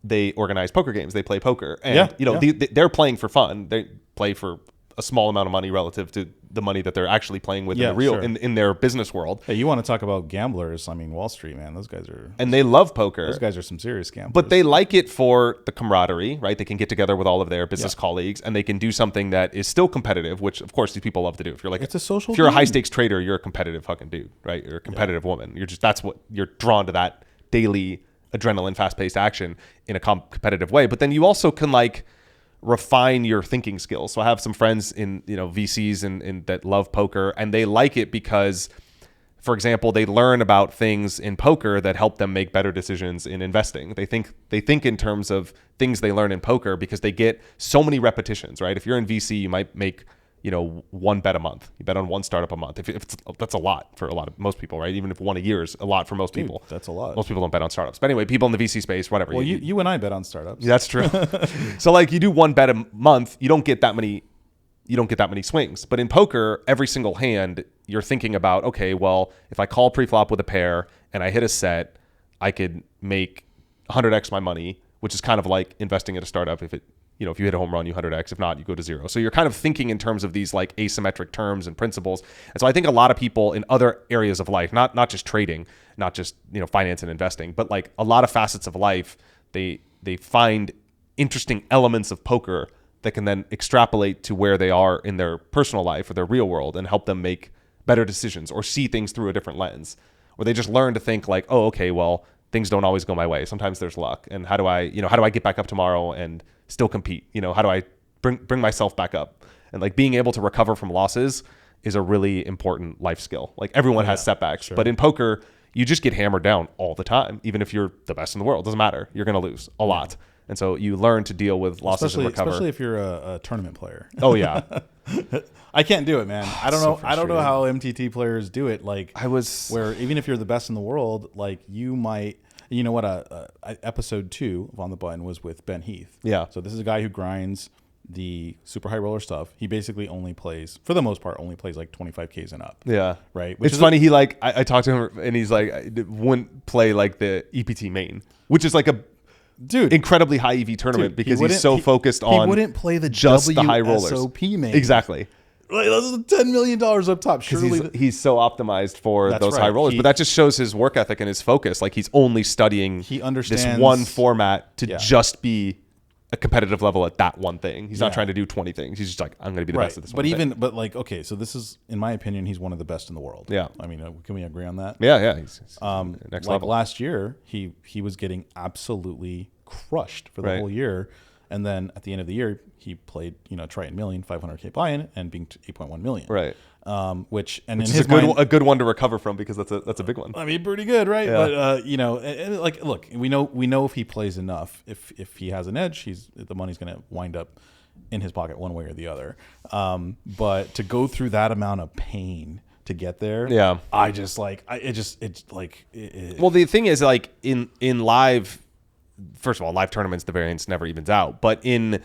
they organize poker games. They play poker, and they're playing for fun. They play for a small amount of money relative to the money that they're actually playing with in their business world. Hey, you want to talk about gamblers? I mean, Wall Street, man, those guys are, and they love poker. Those guys are some serious gamblers. But they like it for the camaraderie, right? They can get together with all of their business colleagues, and they can do something that is still competitive, which of course these people love to do. If you're like, it's a social. If you're a high stakes trader, you're a competitive fucking dude, right? You're a competitive woman. That's what you're drawn to, that daily adrenaline, fast paced action in a competitive way. But then you also can like refine your thinking skills. So I have some friends in VCs and that love poker, and they like it because, for example, they learn about things in poker that help them make better decisions in investing. They think in terms of things they learn in poker because they get so many repetitions, right? If you're in VC, you might make one bet a month. You bet on one startup a month. That's a lot for most people, right? Even if one a year is a lot for most people. That's a lot. Most people don't bet on startups. But anyway, people in the VC space, whatever. Well, you and I bet on startups. That's true. So like you do one bet a month, you don't get that many swings. But in poker, every single hand, you're thinking about, okay, well, if I call pre-flop with a pair and I hit a set, I could make 100x my money, which is kind of like investing at a startup. If you hit a home run, you 100x. If not, you go to zero. So you're kind of thinking in terms of these like asymmetric terms and principles. And so I think a lot of people in other areas of life, not just trading, not just finance and investing, but like a lot of facets of life, they find interesting elements of poker that can then extrapolate to where they are in their personal life or their real world and help them make better decisions or see things through a different lens. Or they just learn to think like, oh, okay, well, things don't always go my way. Sometimes there's luck. And how do I get back up tomorrow and still compete? How do I bring myself back up? And like being able to recover from losses is a really important life skill. Like everyone has setbacks, but in poker, you just get hammered down all the time. Even if you're the best in the world, doesn't matter. You're going to lose a lot. And so you learn to deal with losses and recover. Especially if you're a tournament player. Oh yeah. I can't do it, man. I don't so know. I don't know how MTT players do it. Like where even if you're the best in the world, like you might. You know what? Episode 2 of On the Button was with Ben Heath. Yeah. So this is a guy who grinds the super high roller stuff. He basically only plays, for the most part, like 25Ks and up. Yeah. Right. Which it's funny. He like I talked to him and he's like wouldn't play like the EPT main, which is like a incredibly high EV tournament because he's so focused on. He wouldn't play the the high rollers. WSOP main. Exactly. Like that's $10 million up top. Surely he's so optimized for those high rollers, but that just shows his work ethic and his focus. Like he's only studying this one format to just be a competitive level at that one thing. He's not trying to do 20 things. He's just like, I'm going to be the best at this one thing. But like, okay, so this is, in my opinion, he's one of the best in the world. Yeah. I mean, can we agree on that? Yeah, yeah. He's next level. Last year, he was getting absolutely crushed for the whole year. And then at the end of the year, he played, Triton Million, 500K buy-in, and being 8.1 million. Right. Which is a good one to recover from because that's a big one. I mean, pretty good, right? Yeah. But like, look, we know if he plays enough, if he has an edge, the money's going to wind up in his pocket one way or the other. But to go through that amount of pain to get there, I just like Well, the thing is, like in live. First of all, live tournaments, the variance never evens out. But in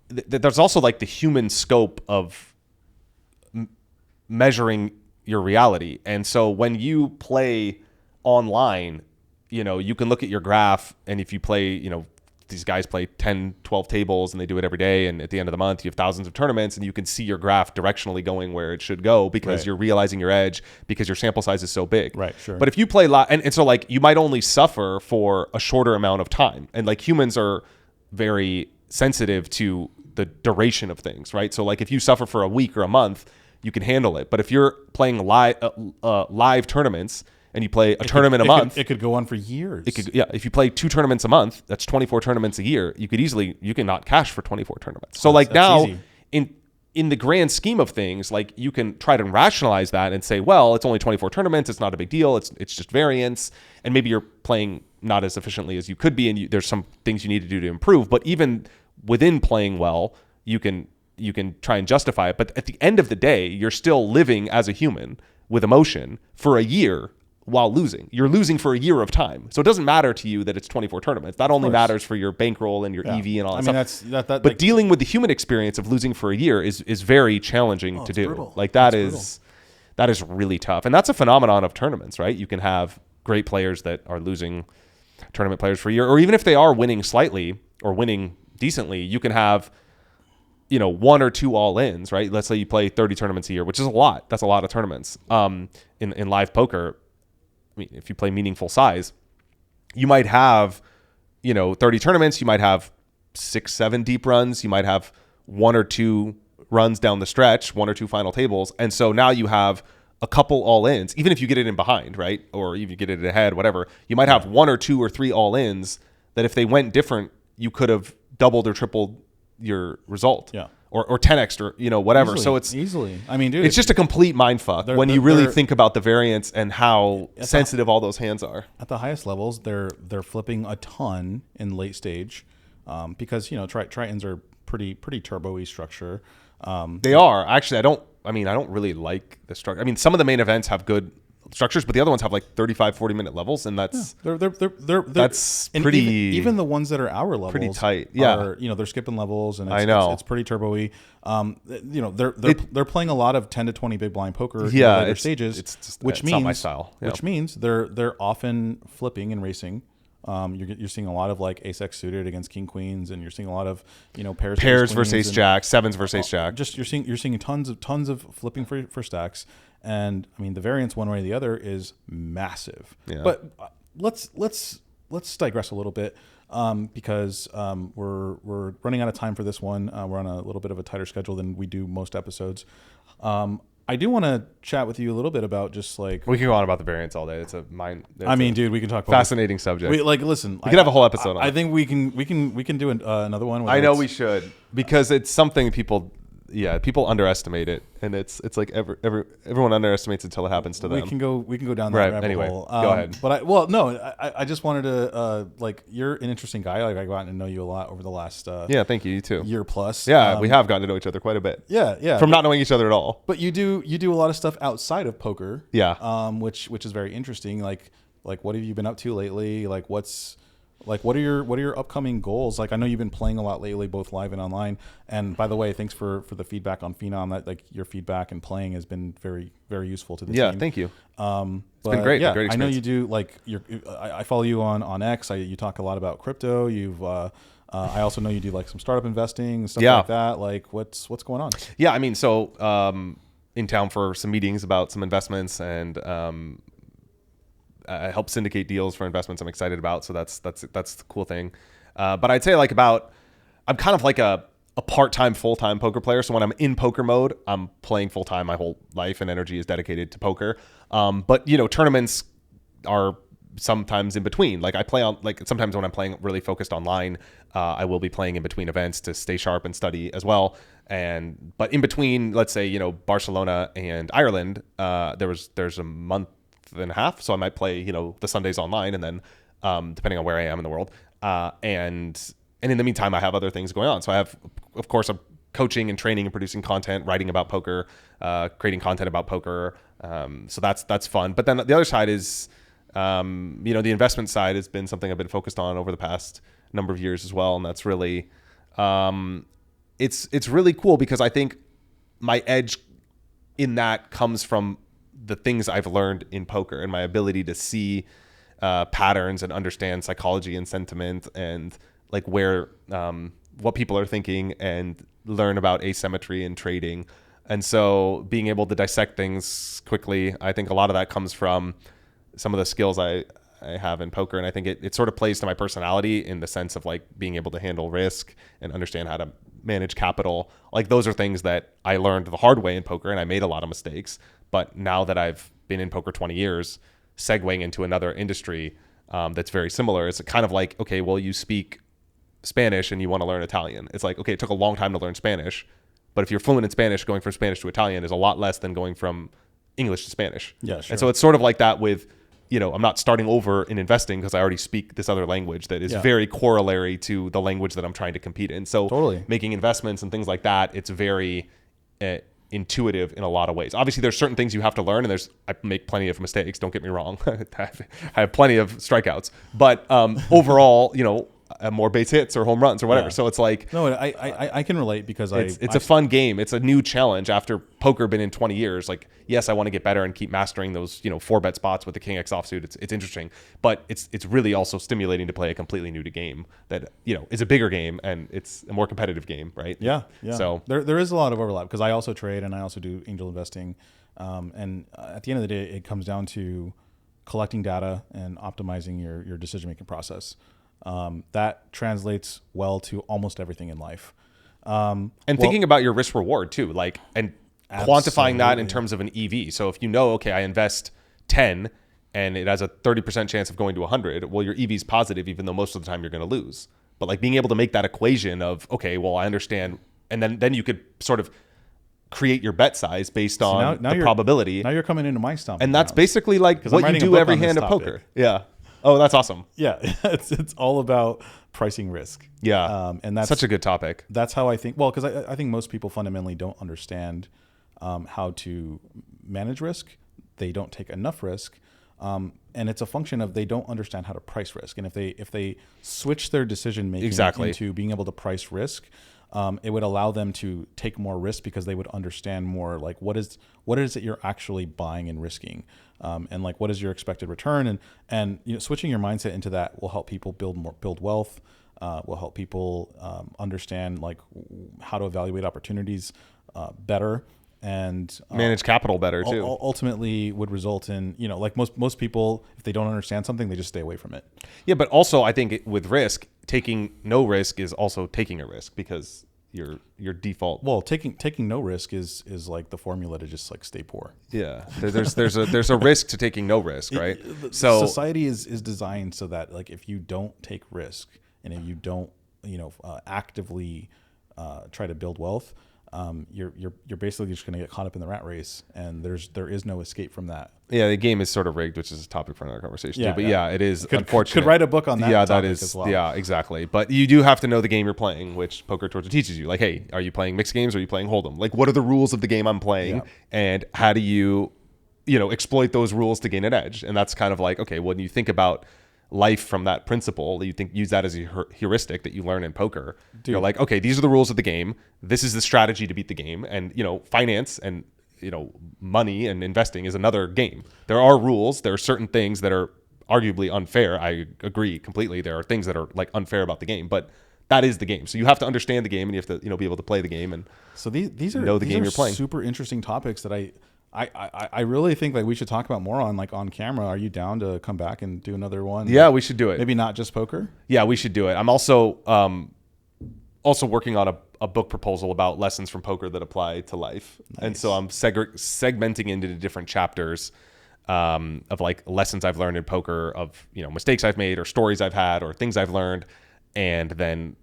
there's also like the human scope of measuring your reality. And so when you play online, you can look at your graph, and if you play, these guys play 10, 12 tables and they do it every day. And at the end of the month, you have thousands of tournaments and you can see your graph directionally going where it should go because you're realizing your edge because your sample size is so big. Right, sure. But if you play live, and so like you might only suffer for a shorter amount of time. And like humans are very sensitive to the duration of things, right? So like if you suffer for a week or a month, you can handle it. But if you're playing live tournaments, and you play a tournament a month, it could go on for years. If you play 2 tournaments a month, that's 24 tournaments a year. You can not cash for 24 tournaments. So like now easy. in the grand scheme of things, like you can try to rationalize that and say, well, it's only 24 tournaments. It's not a big deal. It's just variance. And maybe you're playing not as efficiently as you could be. And there's some things you need to do to improve, but even within playing well, you can try and justify it. But at the end of the day, you're still living as a human with emotion for a year while losing. You're losing for a year of time. So it doesn't matter to you that it's 24 tournaments. That only matters for your bankroll and your EV and all that stuff. But dealing with the human experience of losing for a year is very challenging to do. Brutal. Like that is really tough. And that's a phenomenon of tournaments, right? You can have great players that are losing tournament players for a year, or even if they are winning slightly or winning decently, you can have 1 or 2 all-ins, right? Let's say you play 30 tournaments a year, which is a lot. That's a lot of tournaments. In live poker, I mean, if you play meaningful size, you might have, 30 tournaments. You might have 6, 7 deep runs. You might have 1 or 2 runs down the stretch, 1 or 2 final tables. And so now you have a couple all-ins, even if you get it in behind, right? Or even you get it ahead, whatever. You might have 1 or 2 or 3 all-ins that if they went different, you could have doubled or tripled your result. Yeah. Or 10x or whatever. Easily, so it's easily. I mean, dude, it's just a complete mind fuck when you really think about the variance and how sensitive all those hands are. At the highest levels, they're flipping a ton in late stage, because Tritons are pretty turbo-y structure. They are actually. I don't really like the structure. I mean, some of the main events have good structures, but the other ones have like 35, 40-minute levels, and that's that's pretty. Even the ones that are hour levels, pretty tight. Yeah, they're skipping levels, and it's pretty turbo-y. They're playing a lot of 10 to 20 big blind poker in later stages, which means not my style. Yeah. Which means they're often flipping and racing. You're seeing a lot of like ace x suited against king queens, and you're seeing a lot of pairs versus ace jack, sevens versus ace jack. Just you're seeing tons of flipping for stacks. And I mean, the variance one way or the other is massive. Yeah. But let's digress a little bit, because we're running out of time for this one. We're on a little bit of a tighter schedule than we do most episodes. I do want to chat with you a little bit about just like we can go on about the variance all day. It's a dude, we can talk about fascinating subject. Listen, we could have a whole episode on I think we can do another one. I know we should, because it's something people. yeah, people underestimate it, and it's like everyone underestimates it until it happens to them. We can go down that rabbit anyway, hole. Go ahead. But I just wanted to like, you're an interesting guy. Like, I got to know you a lot over the last yeah, thank you. You too. year plus. Yeah, we have gotten to know each other quite a bit. Yeah. From not knowing each other at all. But you do a lot of stuff outside of poker. Yeah. Which is very interesting. Like what have you been up to lately? Like what are your upcoming goals? Like, I know you've been playing a lot lately, both live and online. And by the way, thanks for the feedback on Phenom. That, like, your feedback and playing has been very, very useful to the team. Yeah, thank you. It's been great. Yeah, great I know you do. Like, I follow you on X. You talk a lot about crypto. I also know you do like some startup investing and stuff like that. Like, what's going on? Yeah, I mean, so in town for some meetings about some investments, and I help syndicate deals for investments I'm excited about. So that's the cool thing. But I'd say I'm kind of like a part-time, full-time poker player. So when I'm in poker mode, I'm playing full-time. My whole life and energy is dedicated to poker. But tournaments are sometimes in between. Like, I play on, like, sometimes when I'm playing really focused online, I will be playing in between events to stay sharp and study as well. But in between, let's say, Barcelona and Ireland, there's a month and a half, so I might play the Sundays online, and then depending on where I am in the world, and in the meantime I have other things going on. So I have, of course, I'm coaching and training and producing content, writing about poker, creating content about poker, so that's fun. But then the other side is the investment side has been something I've been focused on over the past number of years as well, and that's really it's really cool, because I think my edge in that comes from the things I've learned in poker and my ability to see patterns and understand psychology and sentiment, and like where what people are thinking, and learn about asymmetry and trading. And so being able to dissect things quickly, I think a lot of that comes from some of the skills I have in poker. And I think it sort of plays to my personality, in the sense of like being able to handle risk and understand how to manage capital. Like, those are things that I learned the hard way in poker, and I made a lot of mistakes. But now that I've been in poker 20 years, segueing into another industry that's very similar, it's kind of like, okay, well, you speak Spanish and you want to learn Italian. It's like, okay, it took a long time to learn Spanish, but if you're fluent in Spanish, going from Spanish to Italian is a lot less than going from English to Spanish. Yeah, sure. And so it's sort of like that with, I'm not starting over in investing because I already speak this other language that is very corollary to the language that I'm trying to compete in. So totally. Making investments and things like that, it's very intuitive in a lot of ways. Obviously, there's certain things you have to learn, and I make plenty of mistakes. Don't get me wrong. I have plenty of strikeouts, but overall, more base hits or home runs or whatever. Yeah. So it's like, no, I can relate, because it's a fun game. It's a new challenge after poker been in 20 years. Like, yes, I want to get better and keep mastering those 4-bet spots with the King X offsuit. It's interesting, but it's really also stimulating to play a completely new game that is a bigger game, and it's a more competitive game, right? Yeah. So there is a lot of overlap, because I also trade and I also do angel investing, and at the end of the day, it comes down to collecting data and optimizing your decision making process. That translates well to almost everything in life. Thinking about your risk reward too, like, and quantifying that in terms of an EV. So if okay, I invest 10 and it has a 30% chance of going to 100, well, your EV is positive, even though most of the time you're going to lose. But like, being able to make that equation of, okay, well, I understand. And then you could sort of create your bet size based on the probability. Now you're coming into my stomach. And that's basically like what you do every hand of poker. Yeah. Oh, that's awesome. Yeah, it's all about pricing risk. Yeah, and that's such a good topic. That's how I think. Well, because I think most people fundamentally don't understand how to manage risk. They don't take enough risk, and it's a function of they don't understand how to price risk. And if they switch their decision making into being able to price risk, it would allow them to take more risk, because they would understand more, like, what is it you're actually buying and risking, and like, what is your expected return, and switching your mindset into that will help people build wealth, will help people understand like how to evaluate opportunities better, and manage capital better too. Ultimately would result in, like most people, if they don't understand something, they just stay away from it. Yeah, but also I think with risk, taking no risk is also taking a risk, because your default. Well, taking no risk is like the formula to just like stay poor. Yeah, there's a risk to taking no risk, right? So society is designed so that, like, if you don't take risk and if you don't actively try to build wealth, you're basically just going to get caught up in the rat race, and there is no escape from that. Yeah, the game is sort of rigged, which is a topic for another conversation Yeah, too. But yeah. it is Could unfortunate. write a book on that. Yeah, that topic is. as well. Yeah, exactly. But you do have to know the game you're playing, which Poker Torture teaches you. Like, hey, are you playing mixed games? Or are you playing Hold'em? Like, what are the rules of the game I'm playing, Yeah. and how do you exploit those rules to gain an edge? And that's kind of like, okay, when you think about life from that principle, you use that as a heuristic that you learn in poker. You're like, okay, these are the rules of the game. This is the strategy to beat the game. And finance and money and investing is another game. There are rules. There are certain things that are arguably unfair. I agree completely. There are things that are like unfair about the game, but that is the game. So you have to understand the game, and you have to be able to play the game. And so these are know the game you're playing. Super interesting topics that I really think like we should talk about more on camera. Are you down to come back and do another one? Yeah, we should do it. Maybe not just poker. Yeah, we should do it. I'm also working on a book proposal about lessons from poker that apply to life. Nice. And so I'm segmenting into different chapters of like lessons I've learned in poker, of mistakes I've made or stories I've had or things I've learned, and then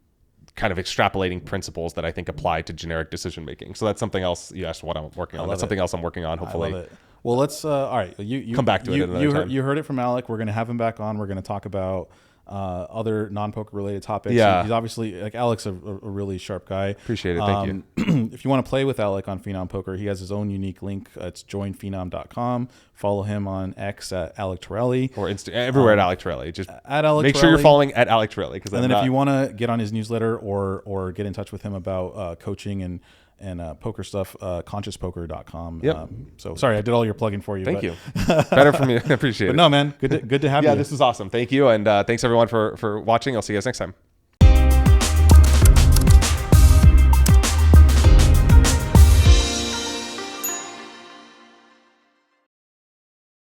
kind of extrapolating principles that I think apply to generic decision making. So that's something else. You asked what I'm working on. That's something else I'm working on. Hopefully. I love it. Well, let's all right. You come back to it another time. You heard it from Alec. We're going to have him back on. We're going to talk about other non-poker related topics. Yeah. He's obviously, like, Alec's a really sharp guy. Appreciate it. Thank you. If you want to play with Alec on Phenom Poker, he has his own unique link. It's joinphenom.com. Follow him on X at Alec Torelli. Or everywhere at Alec Torelli. Just at Alec make Torelli. sure you're following at Alec Torelli. And then if you want to get on his newsletter or get in touch with him about coaching and poker stuff, consciouspoker.com. Yep. So sorry, I did all your plugging for you. Thank you. Better for me. I appreciate it. But no, man, good to have you. Yeah, this was awesome. Thank you. And thanks everyone for watching. I'll see you guys next time.